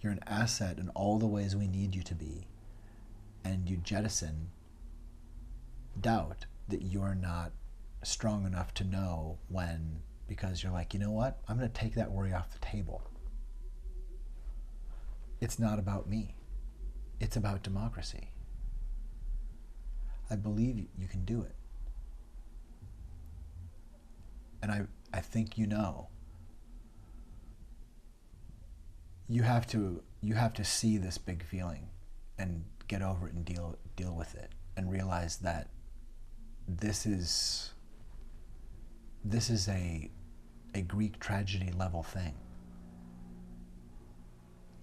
Speaker 1: You're an asset in all the ways we need you to be, and you jettison doubt that you're not strong enough to know when, because you're like, you know what? I'm going to take that worry off the table. It's not about me. It's about democracy. I believe you can do it. And I think you know. You have to see this big feeling and get over it and deal with it and realize that this is a Greek tragedy level thing.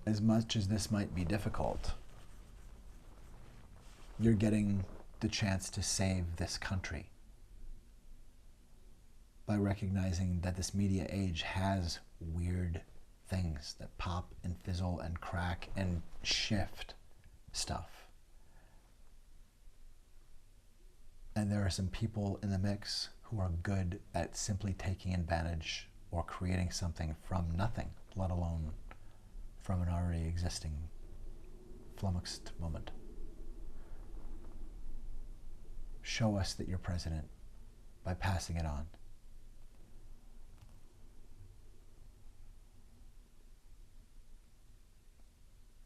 Speaker 1: As much as this might be difficult, you're getting the chance to save this country by recognizing that this media age has weird things that pop and fizzle and crack and shift stuff. And there are some people in the mix who are good at simply taking advantage or creating something from nothing, let alone from an already existing flummoxed moment. Show us that you're president by passing it on.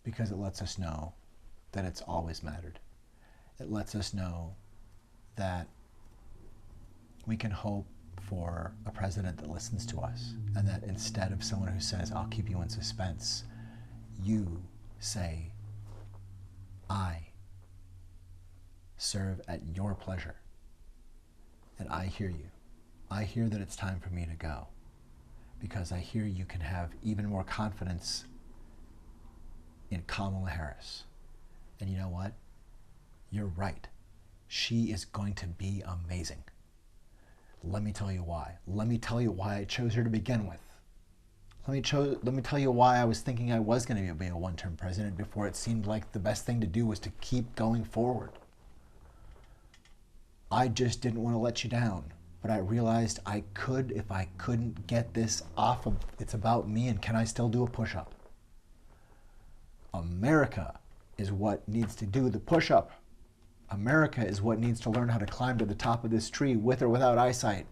Speaker 1: Because it lets us know that it's always mattered. It lets us know that we can hope for a president that listens to us, and that instead of someone who says, I'll keep you in suspense, you say, I serve at your pleasure, and I hear you. I hear that it's time for me to go, because I hear you can have even more confidence in Kamala Harris. And you know what? You're right. She is going to be amazing. Let me tell you why. Let me tell you why I chose her to begin with. Let me tell you why I was thinking I was going to be a one-term president before it seemed like the best thing to do was to keep going forward. I just didn't want to let you down, but I realized I could if I couldn't get this off of It's About Me and Can I Still Do a Push-Up? America is what needs to do the push-up. America is what needs to learn how to climb to the top of this tree with or without eyesight.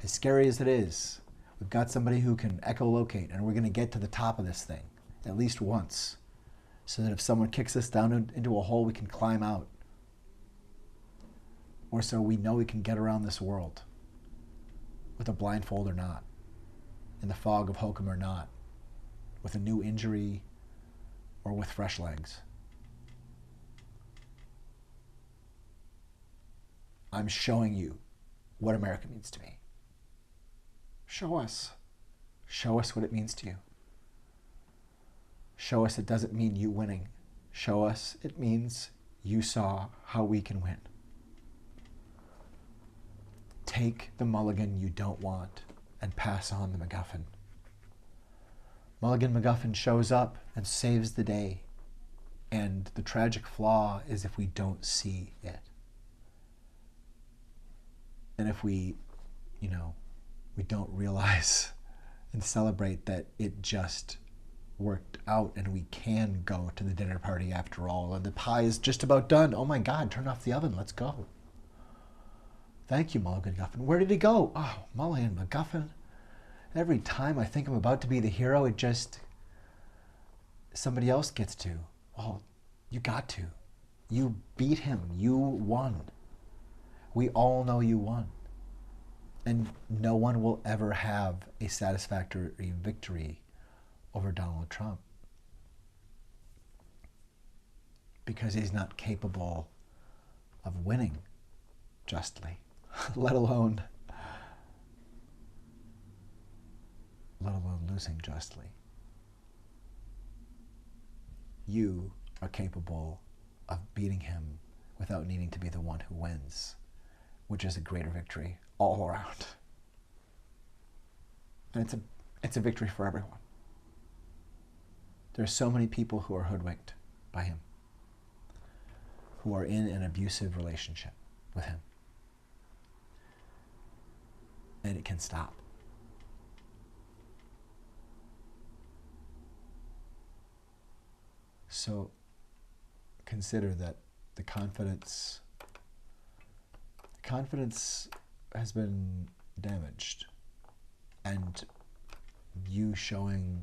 Speaker 1: As scary as it is, we've got somebody who can echolocate, and we're going to get to the top of this thing at least once, so that if someone kicks us down into a hole, we can climb out. Or so we know we can get around this world, with a blindfold or not, in the fog of hokum or not, with a new injury or with fresh legs. I'm showing you what America means to me. Show us. Show us what it means to you. Show us it doesn't mean you winning. Show us it means you saw how we can win. Take the Mulligan you don't want and pass on the McGuffin. Mulligan McGuffin shows up and saves the day. And the tragic flaw is if we don't see it. And if we don't realize and celebrate that it just worked out and we can go to the dinner party after all, and the pie is just about done. Oh my God, turn off the oven, let's go. Thank you, Mulligan McGuffin. Where did he go? Oh, Mulligan McGuffin. Every time I think I'm about to be the hero, it just, somebody else gets to. Well, you got to. You beat him. You won. We all know you won. And no one will ever have a satisfactory victory over Donald Trump, because he's not capable of winning justly, let alone losing justly. You are capable of beating him without needing to be the one who wins, which is a greater victory all around. And it's a victory for everyone. There are so many people who are hoodwinked by him, who are in an abusive relationship with him. And it can stop. So consider that the confidence has been damaged, and you showing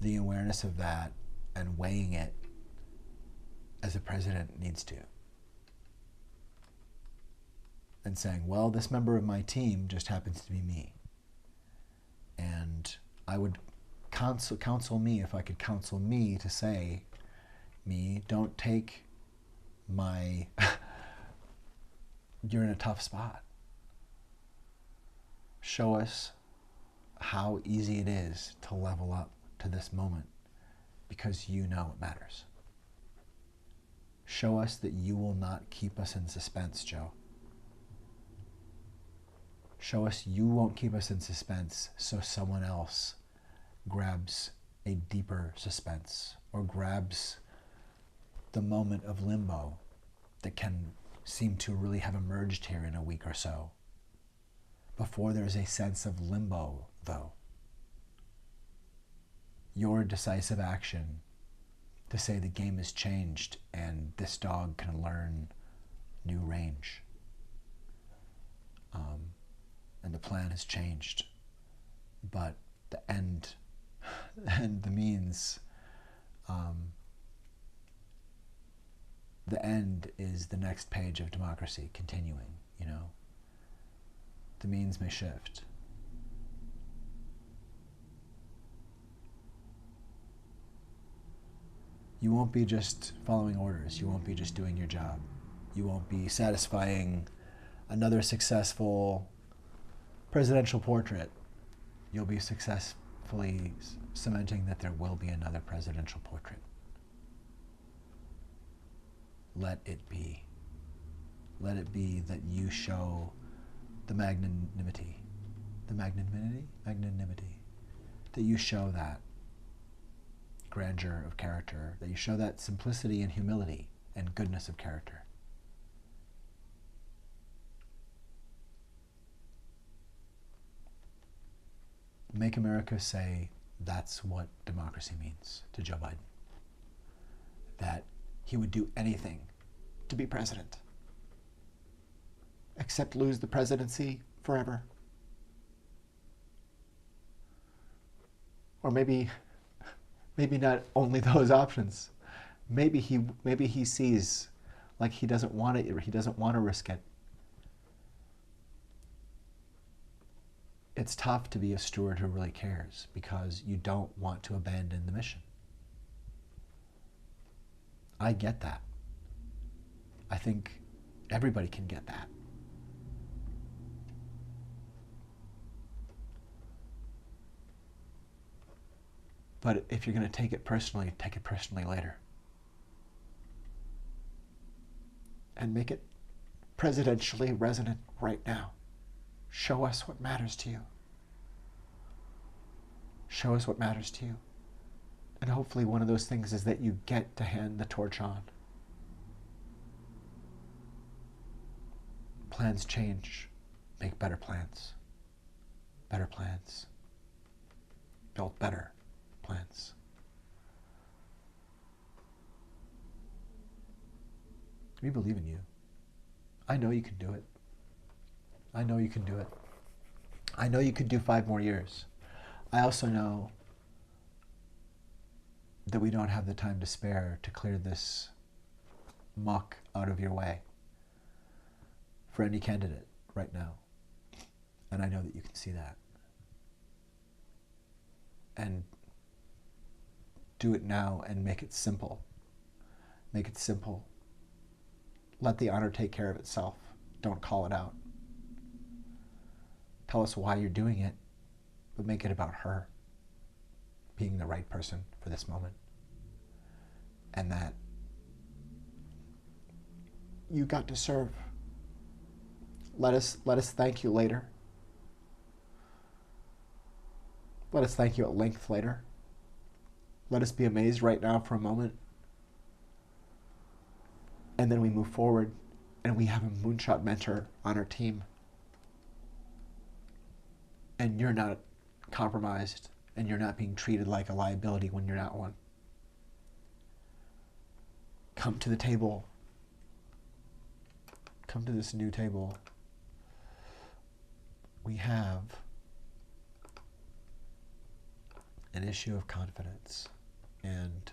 Speaker 1: the awareness of that and weighing it as a president needs to, and saying, well, this member of my team just happens to be me, and I would counsel me, if I could counsel me, to say, me, don't take my you're in a tough spot. Show us how easy it is to level up to this moment, because you know it matters. Show us that you will not keep us in suspense, Joe. Show us you won't keep us in suspense so someone else grabs a deeper suspense or grabs the moment of limbo that can seem to really have emerged here in a week or so. Before there's a sense of limbo, though. Your decisive action to say the game has changed and this dog can learn new range. And the plan has changed. But the end and the means, the end is the next page of democracy continuing, you know. The means may shift. You won't be just following orders. You won't be just doing your job. You won't be satisfying another successful presidential portrait. You'll be successfully cementing that there will be another presidential portrait. Let it be. Let it be that you show the magnanimity, that you show that grandeur of character, that you show that simplicity and humility and goodness of character. Make America say that's what democracy means to Joe Biden. That he would do anything to be president, except lose the presidency forever. Or maybe not only those options. Maybe he sees like he doesn't want it, or he doesn't want to risk it. It's tough to be a steward who really cares because you don't want to abandon the mission. I get that. I think everybody can get that. But if you're going to take it personally later. And make it presidentially resonant right now. Show us what matters to you. Show us what matters to you. And hopefully one of those things is that you get to hand the torch on. Plans change. Make better plans. Better plans. Build better plans. We believe in you. I know you can do it. I know you can do it. I know you could do 5 more years. I also know that we don't have the time to spare to clear this muck out of your way for any candidate right now. And I know that you can see that. And do it now and make it simple. Make it simple. Let the honor take care of itself. Don't call it out. Tell us why you're doing it, but make it about her being the right person for this moment. And that you got to serve. Let us thank you later. Let us thank you at length later. Let us be amazed right now for a moment. And then we move forward and we have a moonshot mentor on our team. And you're not compromised, and you're not being treated like a liability when you're not one. Come to the table. Come to this new table. We have an issue of confidence, and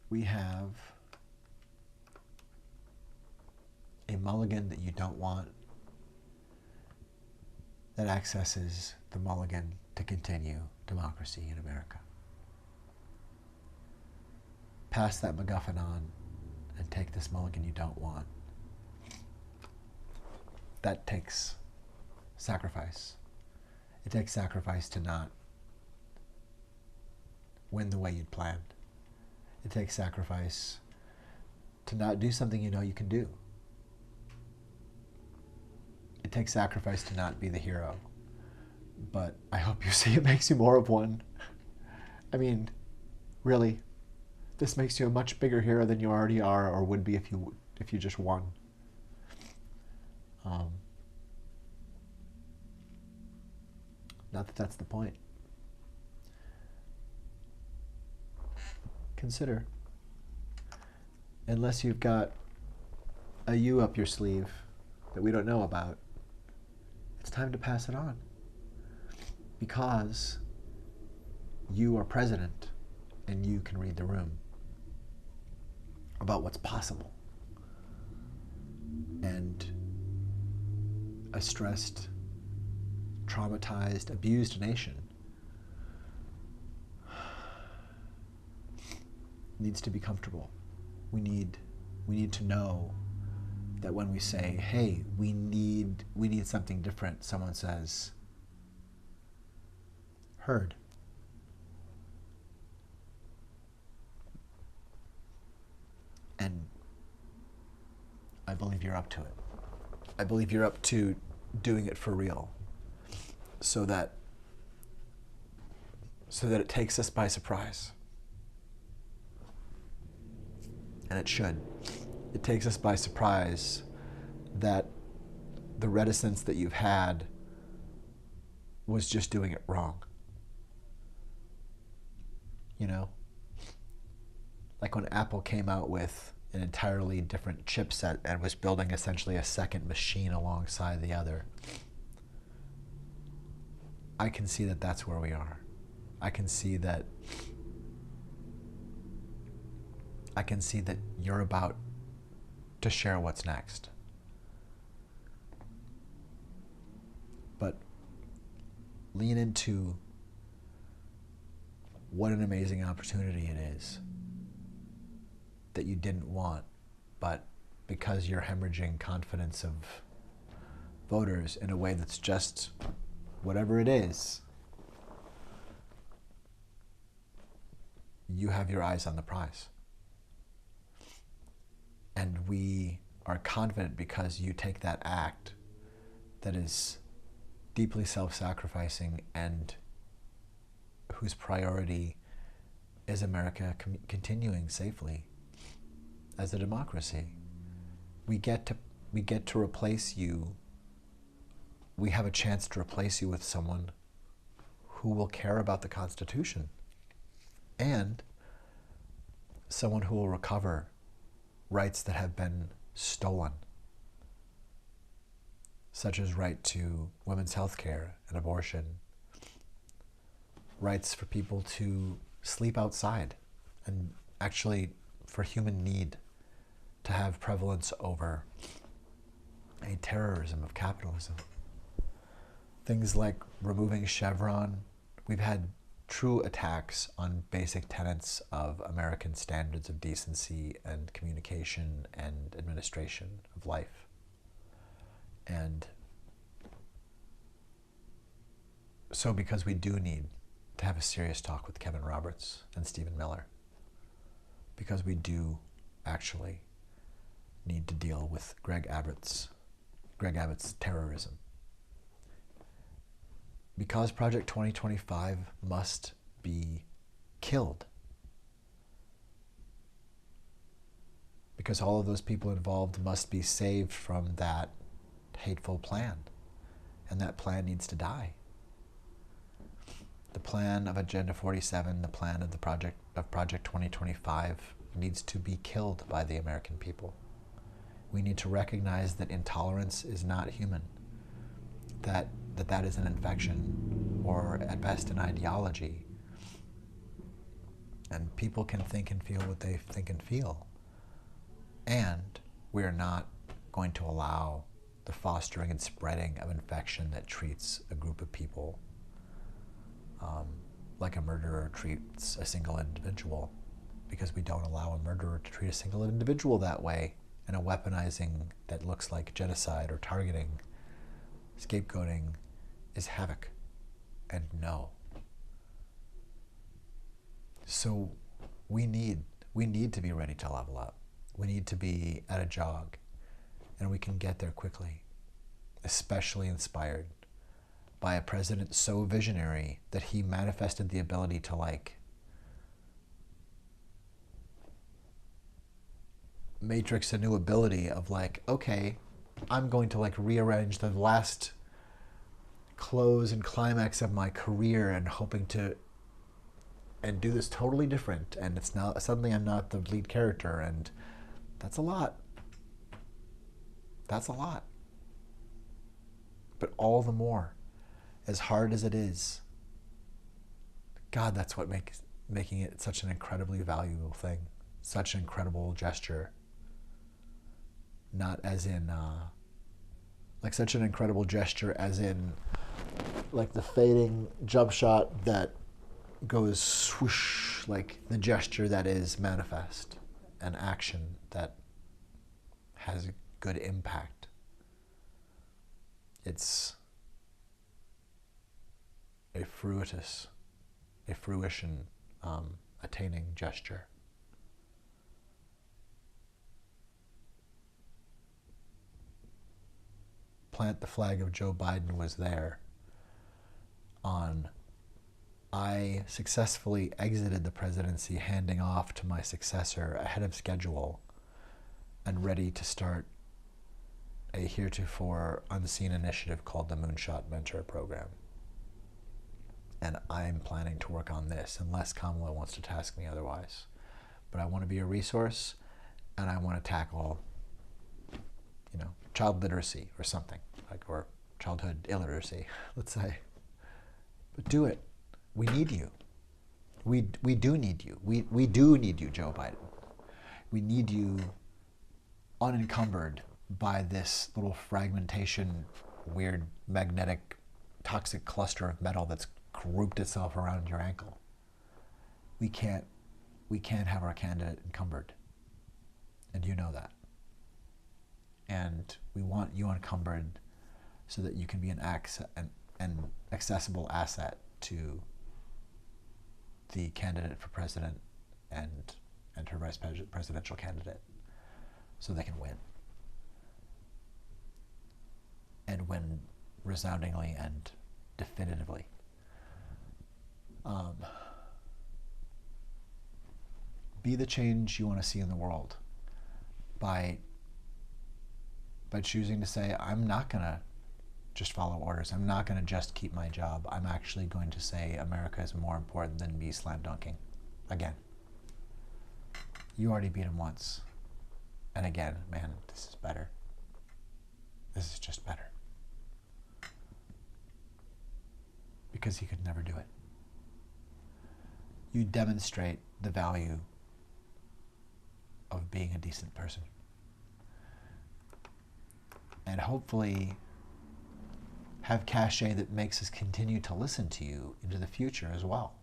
Speaker 1: we have a mulligan that you don't want, that accesses the mulligan to continue democracy in America. Pass that McGuffin on and take this mulligan you don't want. That takes sacrifice. It takes sacrifice to not win the way you'd planned. It takes sacrifice to not do something you know you can do. It takes sacrifice to not be the hero. But I hope you see it makes you more of one. I mean, really,
Speaker 4: this makes you a much bigger hero than you already are or would be if you just won. Not that that's the point. Consider, unless you've got a you up your sleeve that we don't know about, it's time to pass it on. Because you are president and you can read the room about what's possible. And a stressed, traumatized, abused nation needs to be comfortable. We need to know that when we say, hey, we need something different, someone says, heard. And I believe you're up to it. I believe you're up to doing it for real, so that it takes us by surprise. And it should. It takes us by surprise that the reticence that you've had was just doing it wrong. You know? Like when Apple came out with an entirely different chipset and was building essentially a second machine alongside the other. I can see that that's where we are. I can see that you're about to share what's next. But lean into what an amazing opportunity it is that you didn't want, but because you're hemorrhaging confidence of voters in a way that's just whatever it is, you have your eyes on the prize. And we are confident because you take that act that is deeply self-sacrificing and whose priority is America continuing safely as a democracy. We get to replace you. We have a chance to replace you with someone who will care about the Constitution and someone who will recover rights that have been stolen, such as right to women's health care and abortion, rights for people to sleep outside, and actually for human need to have prevalence over a terrorism of capitalism. Things like removing Chevron. We've had true attacks on basic tenets of American standards of decency and communication and administration of life. And so because we do need to have a serious talk with Kevin Roberts and Stephen Miller, because we do actually need to deal with Greg Abbott's terrorism. Because Project 2025 must be killed. Because all of those people involved must be saved from that hateful plan. And that plan needs to die. The plan of Agenda 47, the plan of Project 2025 needs to be killed by the American people. We need to recognize that intolerance is not human. That is an infection, or at best an ideology. And people can think and feel what they think and feel. And we're not going to allow the fostering and spreading of infection that treats a group of people like a murderer treats a single individual, because we don't allow a murderer to treat a single individual that way, and a weaponizing that looks like genocide or targeting, scapegoating, is havoc. And no. So we need to be ready to level up. We need to be at a jog, and we can get there quickly, especially inspired by a president so visionary that he manifested the ability to matrix a new ability of like, okay, I'm going to like rearrange the last close and climax of my career and hoping to and do this totally different, and it's now suddenly I'm not the lead character, and that's a lot. That's a lot. But all the more, as hard as it is, God, that's what making it such an incredibly valuable thing, such an incredible gesture. Not as in, like such an incredible gesture as in, like the fading jump shot that goes swoosh, like the gesture that is manifest, an action that has a good impact. It's a fruition attaining gesture. Plant the flag of Joe Biden was there on I successfully exited the presidency, handing off to my successor ahead of schedule and ready to start a heretofore unseen initiative called the Moonshot Mentor Program. And I'm planning to work on this unless Kamala wants to task me otherwise. But I want to be a resource, and I want to tackle, child literacy or something, or childhood illiteracy, let's say. But do it. We need you. We do need you. We do need you, Joe Biden. We need you unencumbered by this little fragmentation, weird magnetic, toxic cluster of metal that's grouped itself around your ankle. We can't have our candidate encumbered. And you know that. And we want you unencumbered so that you can be an accessible asset to the candidate for president and her vice presidential candidate, so they can win. And win resoundingly and definitively. Be the change you want to see in the world by choosing to say, I'm not going to just follow orders. I'm not going to just keep my job. I'm actually going to say America is more important than me slam dunking. Again. You already beat him once. And again, man, this is better. This is just better. Because he could never do it. You demonstrate the value of being a decent person. And hopefully have cachet that makes us continue to listen to you into the future as well.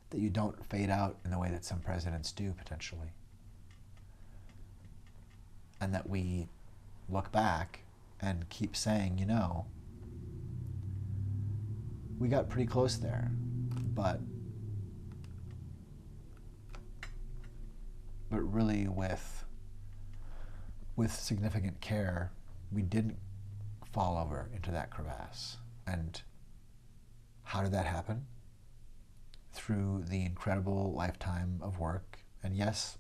Speaker 4: That you don't fade out in the way that some presidents do, potentially. And that we look back and keep saying, we got pretty close there, but really with significant care, we didn't fall over into that crevasse. And how did that happen? Through the incredible lifetime of work, and yes,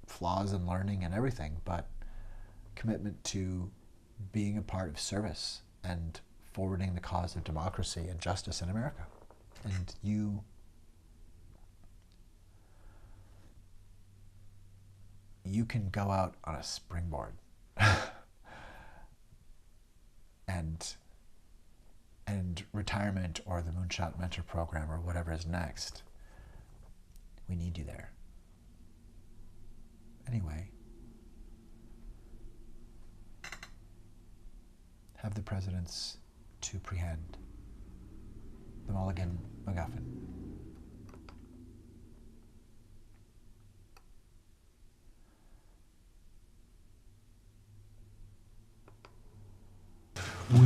Speaker 4: flaws and learning and everything, but commitment to being a part of service and forwarding the cause of democracy and justice in America. And you can go out on a springboard and retirement or the Moonshot Mentor Program or whatever is next. We need you there. Anyway, have the presidents to prehend the Mulligan McGuffin.
Speaker 3: We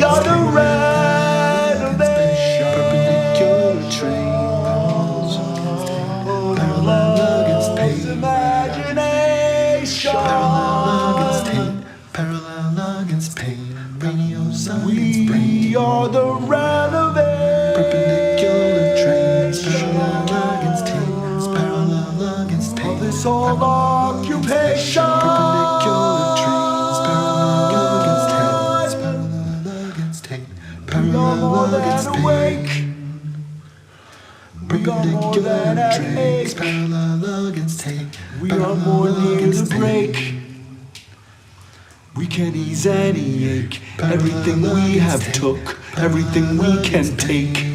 Speaker 4: are the renovation.
Speaker 3: Perpendicular trains. Parallel against pain.
Speaker 4: Imagination.
Speaker 3: Parallel against pain. Radio
Speaker 5: this old occupation.
Speaker 3: Perpendicular trains, parallel against tape, parallel against pain. Perpendicular trains, parallel against tape,
Speaker 5: We are more near the break. We can ease any ache. Everything we have took, everything we can take.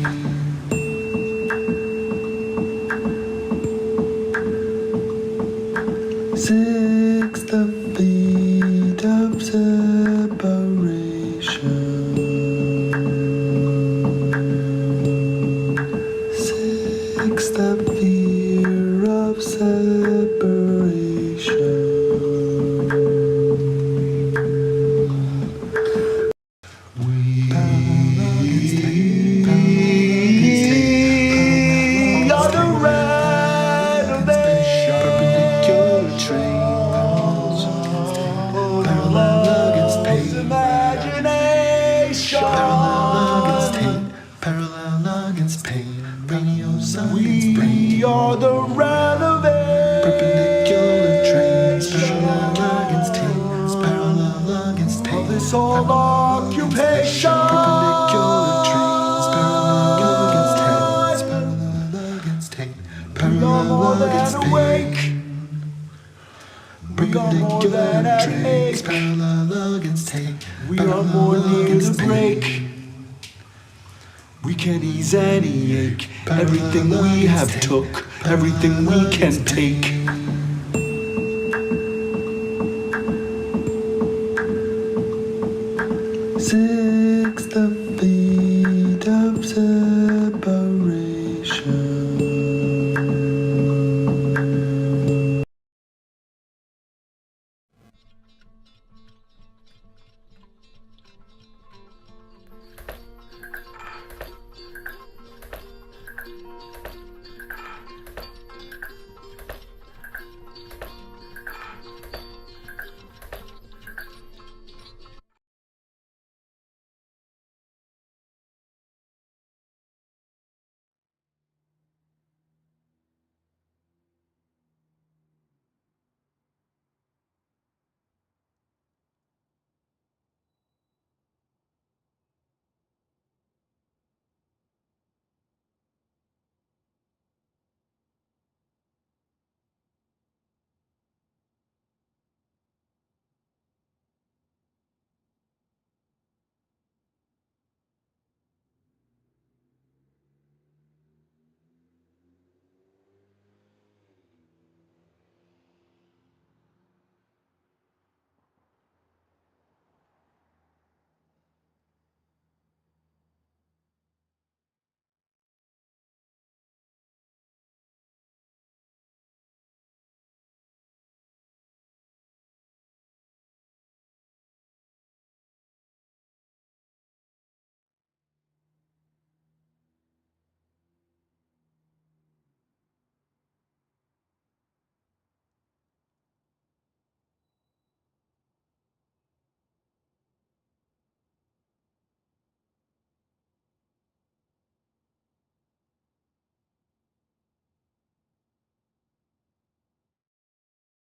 Speaker 3: Sixth feet of separation. Sixth fear of separation.
Speaker 5: We are the relevant.
Speaker 3: Perpendicular trains, parallel against tape, parallel against tape.
Speaker 5: This old occupation.
Speaker 3: Perpendicular trains, parallel against tape, parallel against tape. Perpendicular trains, parallel against tape.
Speaker 5: We are more near the break. We can ease any ache. Everything we have took, everything we can take.